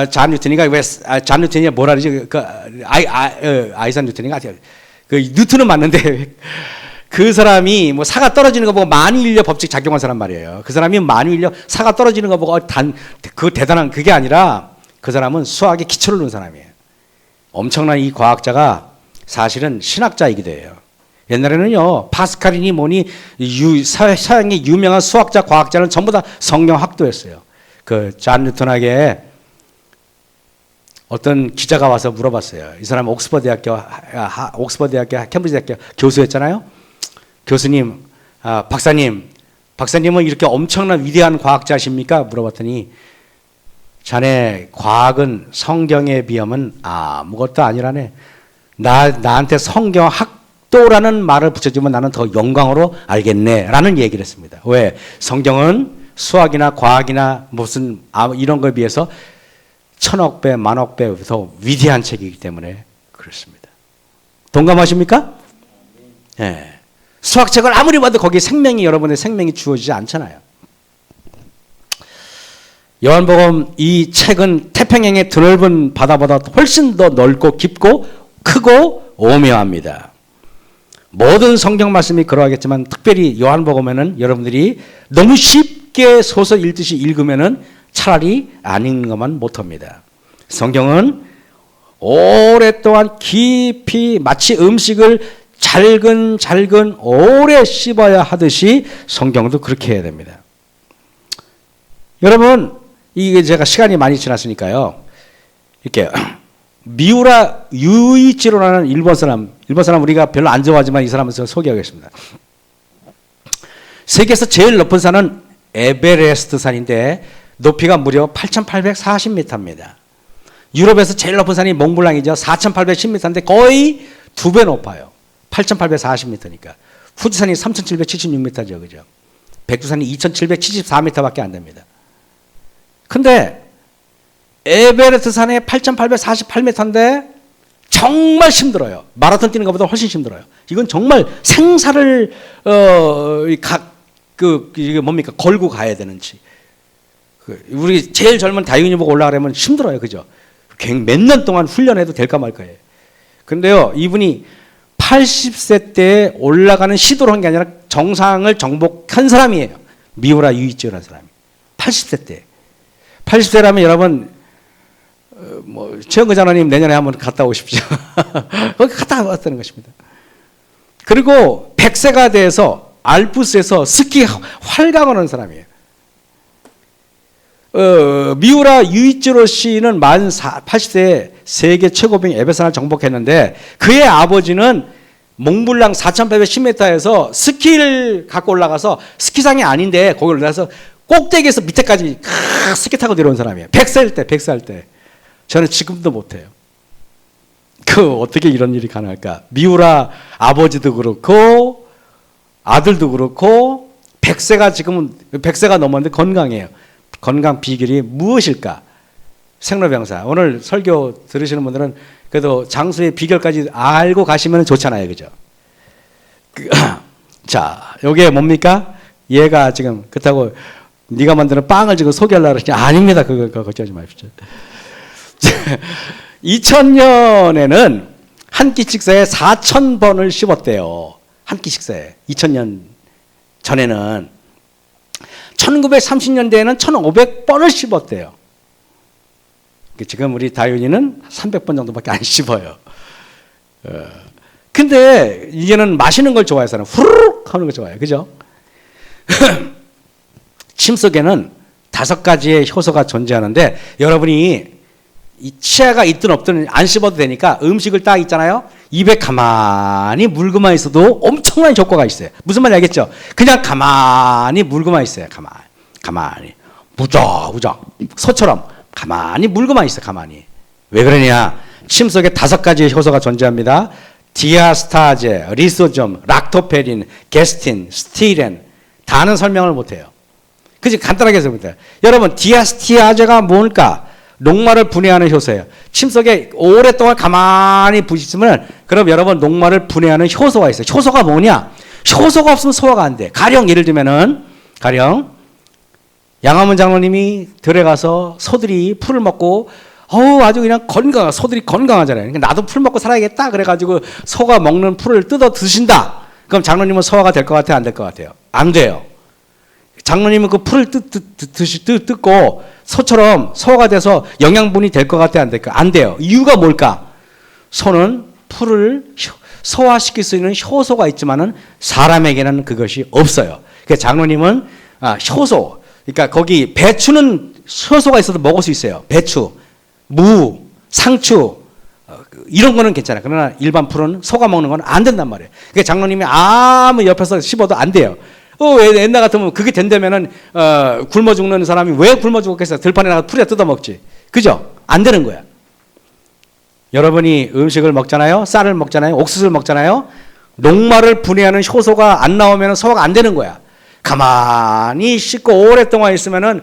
잔 뉴턴이가 왜 잔 뉴턴이 뭐라 그러지? 아이산 뉴턴이가 그 뉴턴은 맞는데. 그 사람이 뭐 사가 떨어지는 거 보고 만유인력 법칙 작용한 사람 말이에요. 그 사람이 만유인력 사가 떨어지는 거 보고 그 대단한 그게 아니라 그 사람은 수학에 기초를 놓은 사람이에요. 엄청난 이 과학자가 사실은 신학자이기도 해요. 옛날에는요 파스칼이니 뭐니 서양의 유명한 수학자 과학자는 전부 다 성경학도였어요. 그 잔 뉴턴에게 어떤 기자가 와서 물어봤어요. 이 사람 옥스퍼드 대학교 캠브리지 대학교 교수였잖아요. 교수님, 박사님은 이렇게 엄청난 위대한 과학자십니까? 물어봤더니 자네 과학은 성경에 비하면 아무것도 아니라네. 나한테 성경 학도라는 말을 붙여주면 나는 더 영광으로 알겠네 라는 얘기를 했습니다. 왜? 성경은 수학이나 과학이나 무슨 이런 거에 비해서 천억 배, 만억 배 더 위대한 책이기 때문에 그렇습니다. 동감하십니까? 네. 수학책을 아무리 봐도 거기에 여러분의 생명이 주어지지 않잖아요. 요한복음 이 책은 태평양의 드넓은 바다보다 훨씬 더 넓고 깊고 크고 오묘합니다. 모든 성경 말씀이 그러하겠지만 특별히 요한복음에는 여러분들이 너무 쉽게 소설 읽듯이 읽으면은 차라리 안 읽는 것만 못합니다. 성경은 오랫동안 깊이 마치 음식을 잘근 오래 씹어야 하듯이 성경도 그렇게 해야 됩니다. 여러분, 이게 제가 시간이 많이 지났으니까요. 이렇게 미우라 유이치로라는 일본 사람 우리가 별로 안 좋아하지만 이 사람을 소개하겠습니다. 세계에서 제일 높은 산은 에베레스트 산인데 높이가 무려 8,840m입니다. 유럽에서 제일 높은 산이 몽블랑이죠. 4,810m인데 거의 2배 높아요. 8,840m니까. 후지산이 3,776m죠. 그죠? 백두산이 2,774m밖에 안 됩니다. 근데 에베레스트 산에 8,848m인데 정말 힘들어요. 마라톤 뛰는 것보다 훨씬 힘들어요. 이건 정말 생사를 이게 뭡니까? 걸고 가야 되는지. 우리 제일 젊은 다윤이 보고 올라가려면 힘들어요. 그죠? 몇 년 동안 훈련해도 될까 말까예요. 근데요, 이분이 80세 때 올라가는 시도를 한 게 아니라 정상을 정복한 사람이에요. 미우라 유이치라는 사람이. 80세 때. 80세라면 여러분, 최영근 장로님 내년에 한번 갔다 오십시오. 거기 갔다 왔다는 것입니다. 그리고 100세가 돼서 알프스에서 스키 활강하는 사람이에요. 미우라 유이치로 씨는 만 80세에 세계 최고봉 에베산을 정복했는데 그의 아버지는 몽블랑 4,810m에서 스키를 갖고 올라가서 스키장이 아닌데 거기 올라가서 꼭대기에서 밑에까지 스키 타고 내려온 사람이에요. 100살 때. 저는 지금도 못해요. 어떻게 이런 일이 가능할까? 미우라 아버지도 그렇고 아들도 그렇고 100세가 넘었는데 건강해요. 건강 비결이 무엇일까? 생로병사. 오늘 설교 들으시는 분들은 그래도 장수의 비결까지 알고 가시면 좋잖아요. 그죠? 자, 요게 뭡니까? 얘가 지금 그렇다고 네가 만드는 빵을 지금 소개하려고 그러지 아닙니다. 그거 걱정하지 마십시오. 2000년에는 한 끼 식사에 4,000번을 씹었대요. 한 끼 식사에. 2000년 전에는 1930년대에는 1,500번을 씹었대요. 지금 우리 다윤이는 300번 정도밖에 안 씹어요. 근데 이제는 마시는 걸 좋아해서는 후루룩 하는 걸 좋아해요. 그죠? 침 속에는 5가지의 효소가 존재하는데 여러분이 이 치아가 있든 없든 안 씹어도 되니까 음식을 딱 있잖아요. 입에 가만히 물고만 있어도 엄청난 효과가 있어요. 무슨 말인지 알겠죠? 그냥 가만히 물고만 있어요. 가만히 무적 소처럼 가만히 물고만 있어요. 가만히. 왜 그러냐? 침 속에 5가지의 효소가 존재합니다. 디아스타제, 리소좀, 락토페린, 게스틴, 스티렌. 다는 설명을 못해요. 그지? 간단하게 해서부터. 여러분, 디아스티아제가 뭘까? 녹말을 분해하는 효소예요. 침 속에 오랫동안 가만히 부시면 그럼 여러분 녹말을 분해하는 효소가 있어요. 효소가 뭐냐? 효소가 없으면 소화가 안 돼. 가령 예를 들면은 양화문 장로님이 들에 가서 소들이 풀을 먹고 아주 그냥 소들이 건강하잖아요. 그러니까 나도 풀 먹고 살아야겠다. 그래가지고 소가 먹는 풀을 뜯어 드신다. 그럼 장로님은 소화가 될 것 같아요? 안 될 것 같아요? 안 돼요. 장로님은 그 풀을 뜯고 소처럼 소화가 돼서 영양분이 될 것 같아요? 안 될까요? 안 돼요. 이유가 뭘까? 소는 풀을 소화시킬 수 있는 효소가 있지만은 사람에게는 그것이 없어요. 그러니까 장로님은 효소, 그러니까 거기 배추는 효소가 있어도 먹을 수 있어요. 배추, 무, 상추 이런 거는 괜찮아요. 그러나 일반 풀은 소가 먹는 건 안 된단 말이에요. 그러니까 장로님이 아무 옆에서 씹어도 안 돼요. 옛날 같으면 그게 된다면은 굶어 죽는 사람이 왜 굶어 죽었겠어요? 들판에 나가 풀이나 뜯어 먹지. 그죠? 안 되는 거야. 여러분이 음식을 먹잖아요. 쌀을 먹잖아요. 옥수수를 먹잖아요. 녹말을 분해하는 효소가 안 나오면 소화가 안 되는 거야. 가만히 씻고 오랫동안 있으면은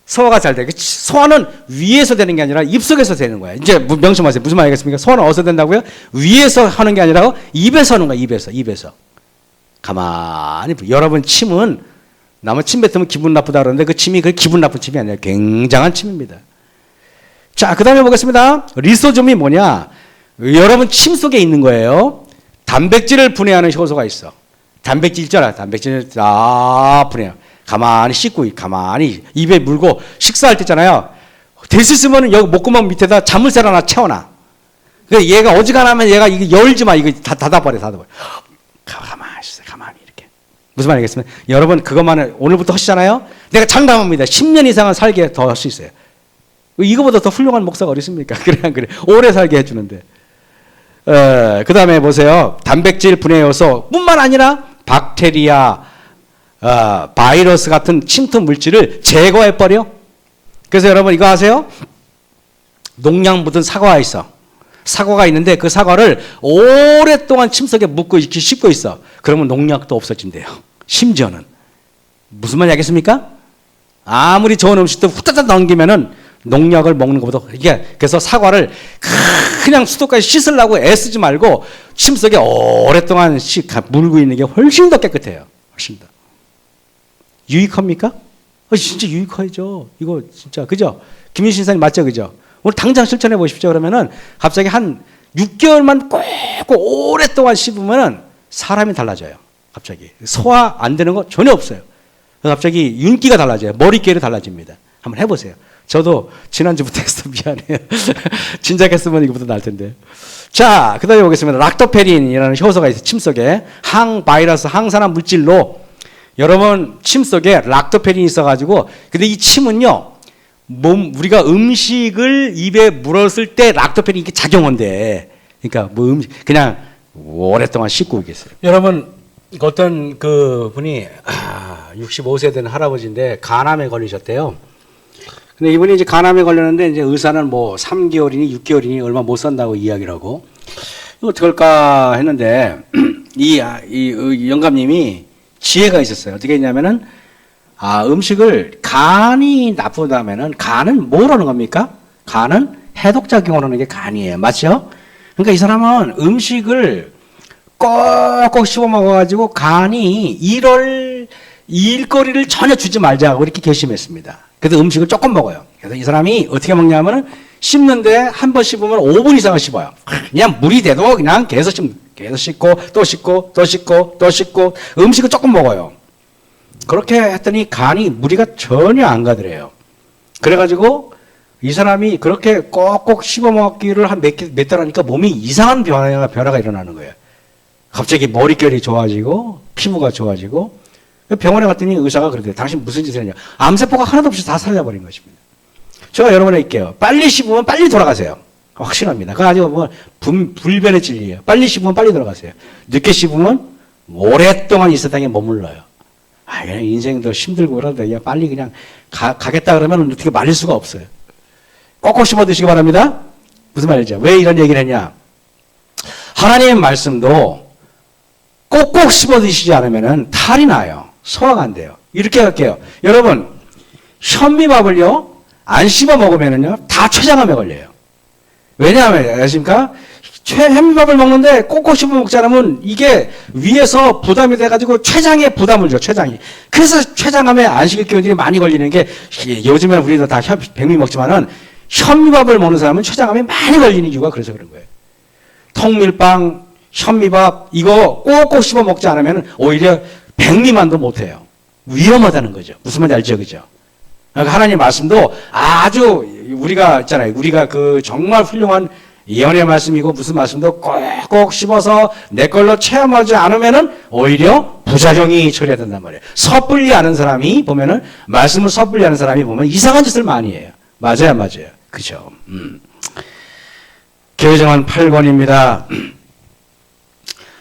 소화가 잘 돼. 소화는 위에서 되는 게 아니라 입속에서 되는 거야. 이제 명심하세요. 무슨 말이겠습니까? 소화는 어디서 된다고요? 위에서 하는 게 아니라 입에서 하는 거야. 입에서. 가만히. 여러분 침은 남의 침 뱉으면 기분 나쁘다 그러는데 그 침이 그 기분 나쁜 침이 아니라 굉장한 침입니다. 자, 그 다음에 보겠습니다. 리소좀이 뭐냐? 여러분 침 속에 있는 거예요. 단백질을 분해하는 효소가 있어. 단백질 있잖아. 단백질을 다 분해요. 가만히 씻고 가만히 입에 물고 식사할 때 있잖아요. 될 수 있으면 여기 목구멍 밑에다 자물쇠를 하나 채워놔. 그러니까 얘가 어지간하면 얘가 이거 열지 마. 이거 다 닫아버려. 가만히 있어. 가만히 이렇게. 무슨 말이겠습니까? 여러분 그것만은 오늘부터 하시잖아요. 내가 장담합니다. 10년 이상은 살게 더 할 수 있어요. 이거보다 더 훌륭한 목사가 어디 있습니까? 그래 안 그래? 오래 살게 해주는데. 그 다음에 보세요. 단백질 분해 요소 뿐만 아니라 박테리아, 바이러스 같은 침투 물질을 제거해버려. 그래서 여러분 이거 아세요? 농약 묻은 사과가 있어. 사과가 있는데 그 사과를 오랫동안 침석에 묻고 이렇게 씹고 있어. 그러면 농약도 없어진대요. 심지어는. 무슨 말이 알겠습니까? 아무리 좋은 음식도 후다닥 넘기면은 농약을 먹는 것보다 이게 그래서 사과를 그냥 수도까지 씻으려고 애쓰지 말고 침속에 오랫동안 물고 있는 게 훨씬 더 깨끗해요. 훨씬 더. 유익합니까? 진짜 유익하죠. 이거 진짜 그죠? 김민신 사님 맞죠, 그죠? 오늘 당장 실천해 보십시오. 그러면은 갑자기 한 6개월만 꼭 오랫동안 씹으면은 사람이 달라져요. 갑자기 소화 안 되는 거 전혀 없어요. 갑자기 윤기가 달라져요. 머릿결이 달라집니다. 한번 해보세요. 저도 지난주부터 했어. 미안해요. 진작 했으면 이거보다 나을 텐데. 자, 그 다음에 보겠습니다. 락토페린이라는 효소가 있어요. 침 속에. 항바이러스, 항산화 물질로 여러분 침 속에 락토페린이 있어가지고 근데 이 침은요. 우리가 음식을 입에 물었을 때 락토페린이 이렇게 작용한대. 그러니까 뭐 그냥 오랫동안 씻고 있겠어요. 여러분 어떤 그 분이 65세 된 할아버지인데 간암에 걸리셨대요. 근데 이분이 이제 간암에 걸렸는데 이제 의사는 뭐 3개월이니 6개월이니 얼마 못 산다고 이야기를 하고 이거 어떡할까 했는데 이 영감님이 지혜가 있었어요. 어떻게 했냐면은 음식을 간이 나쁘다면은 간은 뭘 하는 겁니까? 간은 해독작용을 하는 게 간이에요. 맞죠? 그러니까 이 사람은 음식을 꼭꼭 씹어 먹어가지고 간이 이럴 일거리를 전혀 주지 말자고 이렇게 결심했습니다. 그래서 음식을 조금 먹어요. 그래서 이 사람이 어떻게 먹냐면은 씹는데 한 번 씹으면 5분 이상을 씹어요. 그냥 물이 돼도 그냥 계속 씹고 또 씹고 또 씹고 또 씹고 음식을 조금 먹어요. 그렇게 했더니 간이 무리가 전혀 안 가더래요. 그래가지고 이 사람이 그렇게 꼭꼭 씹어 먹기를 한 몇 달 하니까 몸이 이상한 변화가 일어나는 거예요. 갑자기 머릿결이 좋아지고 피부가 좋아지고 병원에 갔더니 의사가 그러대요. 당신 무슨 짓을 했냐. 암세포가 하나도 없이 다 사라져버린 것입니다. 제가 여러분에게 할게요. 빨리 씹으면 빨리 돌아가세요. 확실합니다. 그거 아주 뭐 불변의 진리예요. 빨리 씹으면 빨리 돌아가세요. 늦게 씹으면 오랫동안 이 세상에 머물러요. 그냥 인생도 힘들고 그러는데 그냥 빨리 그냥 가겠다 그러면 어떻게 말릴 수가 없어요. 꼭꼭 씹어 드시기 바랍니다. 무슨 말이죠? 왜 이런 얘기를 했냐? 하나님의 말씀도 꼭꼭 씹어 드시지 않으면 탈이 나요. 소화가 안 돼요. 이렇게 할게요. 여러분, 현미밥을요, 안 씹어 먹으면은요, 다 췌장암에 걸려요. 왜냐하면, 아십니까? 현미밥을 먹는데 꼭꼭 씹어 먹지 않으면 이게 위에서 부담이 돼가지고 췌장에 부담을 줘, 췌장이. 그래서 췌장암에 안식일 기운들이 많이 걸리는 게, 요즘에는 우리도 다 백미 먹지만은, 현미밥을 먹는 사람은 췌장암에 많이 걸리는 이유가 그래서 그런 거예요. 통밀빵, 현미밥, 이거 꼭꼭 씹어 먹지 않으면 오히려 백미만도 못해요. 위험하다는 거죠. 무슨 말인지 알죠? 그죠? 그러니까 하나님 말씀도 아주 우리가 있잖아요. 우리가 그 정말 훌륭한 예언의 말씀이고 무슨 말씀도 꼭꼭 씹어서 내 걸로 체험하지 않으면은 오히려 부작용이 처리된단 말이에요. 섣불리 하는 사람이 보면은 말씀을 섣불리 하는 사람이 보면 이상한 짓을 많이 해요. 맞아요, 맞아요. 그죠? 교정은 8권입니다.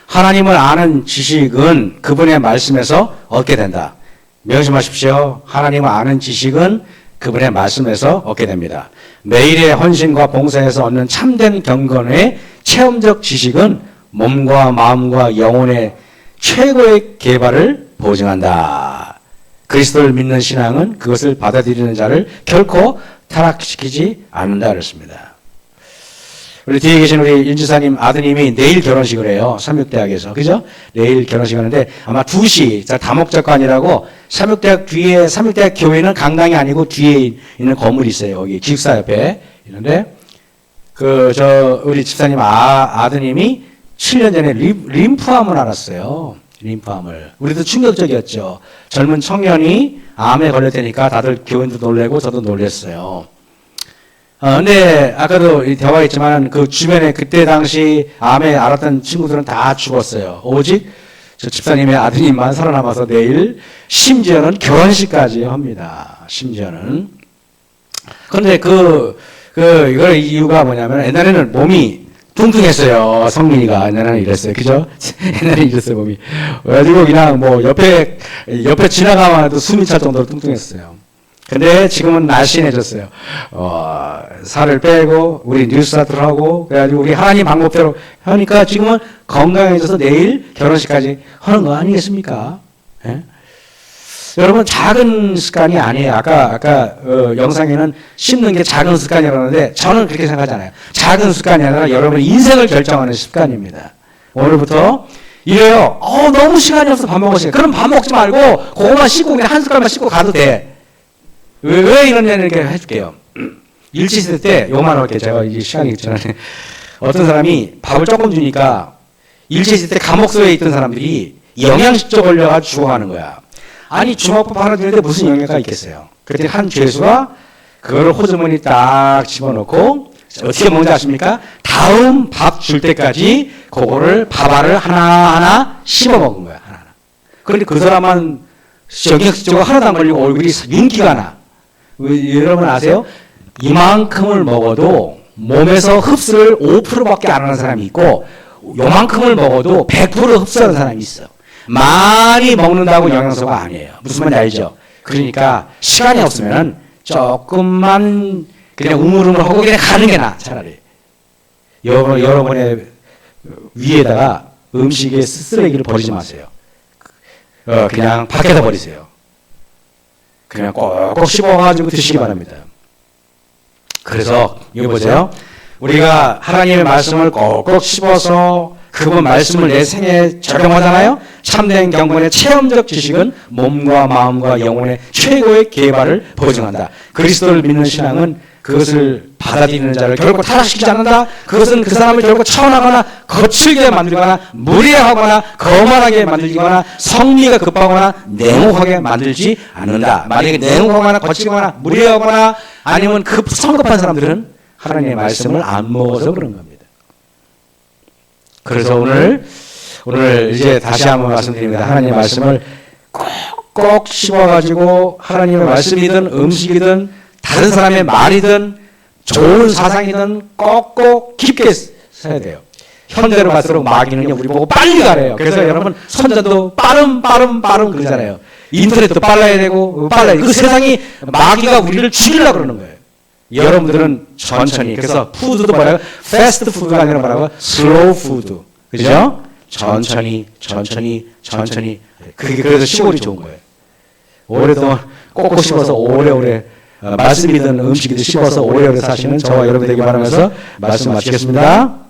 하나님을 아는 지식은 그분의 말씀에서 얻게 된다. 명심하십시오. 하나님을 아는 지식은 그분의 말씀에서 얻게 됩니다. 매일의 헌신과 봉사에서 얻는 참된 경건의 체험적 지식은 몸과 마음과 영혼의 최고의 개발을 보증한다. 그리스도를 믿는 신앙은 그것을 받아들이는 자를 결코 타락시키지 않는다 그랬습니다. 우리 뒤에 계신 우리 윤지사님 아드님이 내일 결혼식을 해요. 삼육대학에서. 그죠? 내일 결혼식 하는데 아마 2시, 다목적관이라고 삼육대학 뒤에, 삼육대학 교회는 강당이 아니고 뒤에 있는 건물이 있어요. 여기 기숙사 옆에 있는데, 우리 집사님 아드님이 7년 전에 림프암을 앓았어요. 림프암을. 우리도 충격적이었죠. 젊은 청년이 암에 걸렸다니까 다들 교인도 놀래고 저도 놀랐어요. 근데 아까도 대화했지만 그 주변에 그때 당시 암에 앓았던 친구들은 다 죽었어요. 오직 저 집사님의 아드님만 살아남아서 내일 심지어는 결혼식까지 합니다. 심지어는. 그런데 이걸 이유가 뭐냐면 옛날에는 몸이 뚱뚱했어요. 성민이가 옛날에는 이랬어요. 그죠? 옛날에는 이랬어요, 몸이. 그래가지고 그냥 뭐 옆에 지나가면 또 숨이 찰 정도로 뚱뚱했어요. 근데 지금은 날씬해졌어요. 살을 빼고, 우리 뉴스타트를 하고, 그래가지고 우리 하나님 방법대로 하니까 지금은 건강해져서 내일 결혼식까지 하는 거 아니겠습니까? 예? 여러분, 작은 습관이 아니에요. 아까 영상에는 씹는 게 작은 습관이라고 하는데 저는 그렇게 생각하지 않아요. 작은 습관이 아니라 여러분 인생을 결정하는 습관입니다. 오늘부터 이래요. 너무 시간이 없어 밥 먹을 시간. 그럼 밥 먹지 말고 그거만 씻고 그냥 한 숟갈만 씻고 가도 돼. 왜 이러냐는 이렇게 해줄게요. 일치시대 때 요만 할게. 제가 이 시간이 있잖아요. 어떤 사람이 밥을 조금 주니까 일치시대 때 감옥소에 있던 사람들이 영양실조 걸려가지고 죽어가는 거야. 아니 주먹밥 하나 주는데 무슨 영향가 있겠어요. 그때 한 죄수가 그거를 호주머니 딱 집어넣고 어떻게 먹는지 아십니까? 다음 밥 줄 때까지 그거를 밥알을 하나하나 씹어 먹은 거야. 하나하나. 그런데 그 사람은 영양실조가 하나도 안 걸리고 얼굴이 윤기가 나. 여러분 아세요? 이만큼을 먹어도 몸에서 흡수를 5%밖에 안 하는 사람이 있고 요만큼을 먹어도 100% 흡수하는 사람이 있어. 많이 먹는다고 영양소가 아니에요. 무슨 말인지 알죠? 그러니까 시간이 없으면 조금만 그냥 우물우물하고 그냥 가는 게 나아. 차라리 여러분의 위에다가 음식의 쓰레기를 버리지 마세요. 그냥 밖에다 버리세요. 그냥 꼭꼭 씹어가지고 드시기 바랍니다. 그래서 이거 보세요. 우리가 하나님의 말씀을 꼭꼭 씹어서 그분 말씀을 내 생애에 적용하잖아요. 참된 경건의 체험적 지식은 몸과 마음과 영혼의 최고의 개발을 보증한다. 그리스도를 믿는 신앙은 그것을 받아들이는 자를 결코 타락시키지 않는다. 그것은 그 사람을 결코 처원하거나 거칠게 만들거나 무례하거나 거만하게 만들거나 성미가 급하거나 냉혹하게 만들지 않는다. 만약에 냉혹하거나 거칠거나 무례하거나 아니면 성급한 사람들은 하나님의 말씀을 안 먹어서 그런 겁니다. 그래서 오늘 이제 다시 한번 말씀드립니다. 하나님의 말씀을 꼭꼭 씹어가지고 하나님의 말씀이든 음식이든 다른 사람의 말이든 좋은 사상이든 꼭꼭 깊게 써야 돼요. 현대로 갈수록 마귀는요 우리 보고 빨리 가래요. 그래서 여러분 선전도 빠름 그러잖아요. 인터넷도 빨라야 되고 빨라야 그 세상이 마귀가 우리를 죽이려고 그러는 거예요. 여러분들은 천천히. 그래서 푸드도 뭐라고? 패스트 푸드가 아니라 뭐라고? 슬로우 푸드. 그죠? 천천히. 그게 그래서 시골이 좋은 거예요. 오랫동안 꼭꼭 씹어서 오래오래 말씀이든 음식이든 씹어서 오래오래 사시는 저와 여러분 되기 바라면서 말씀 마치겠습니다.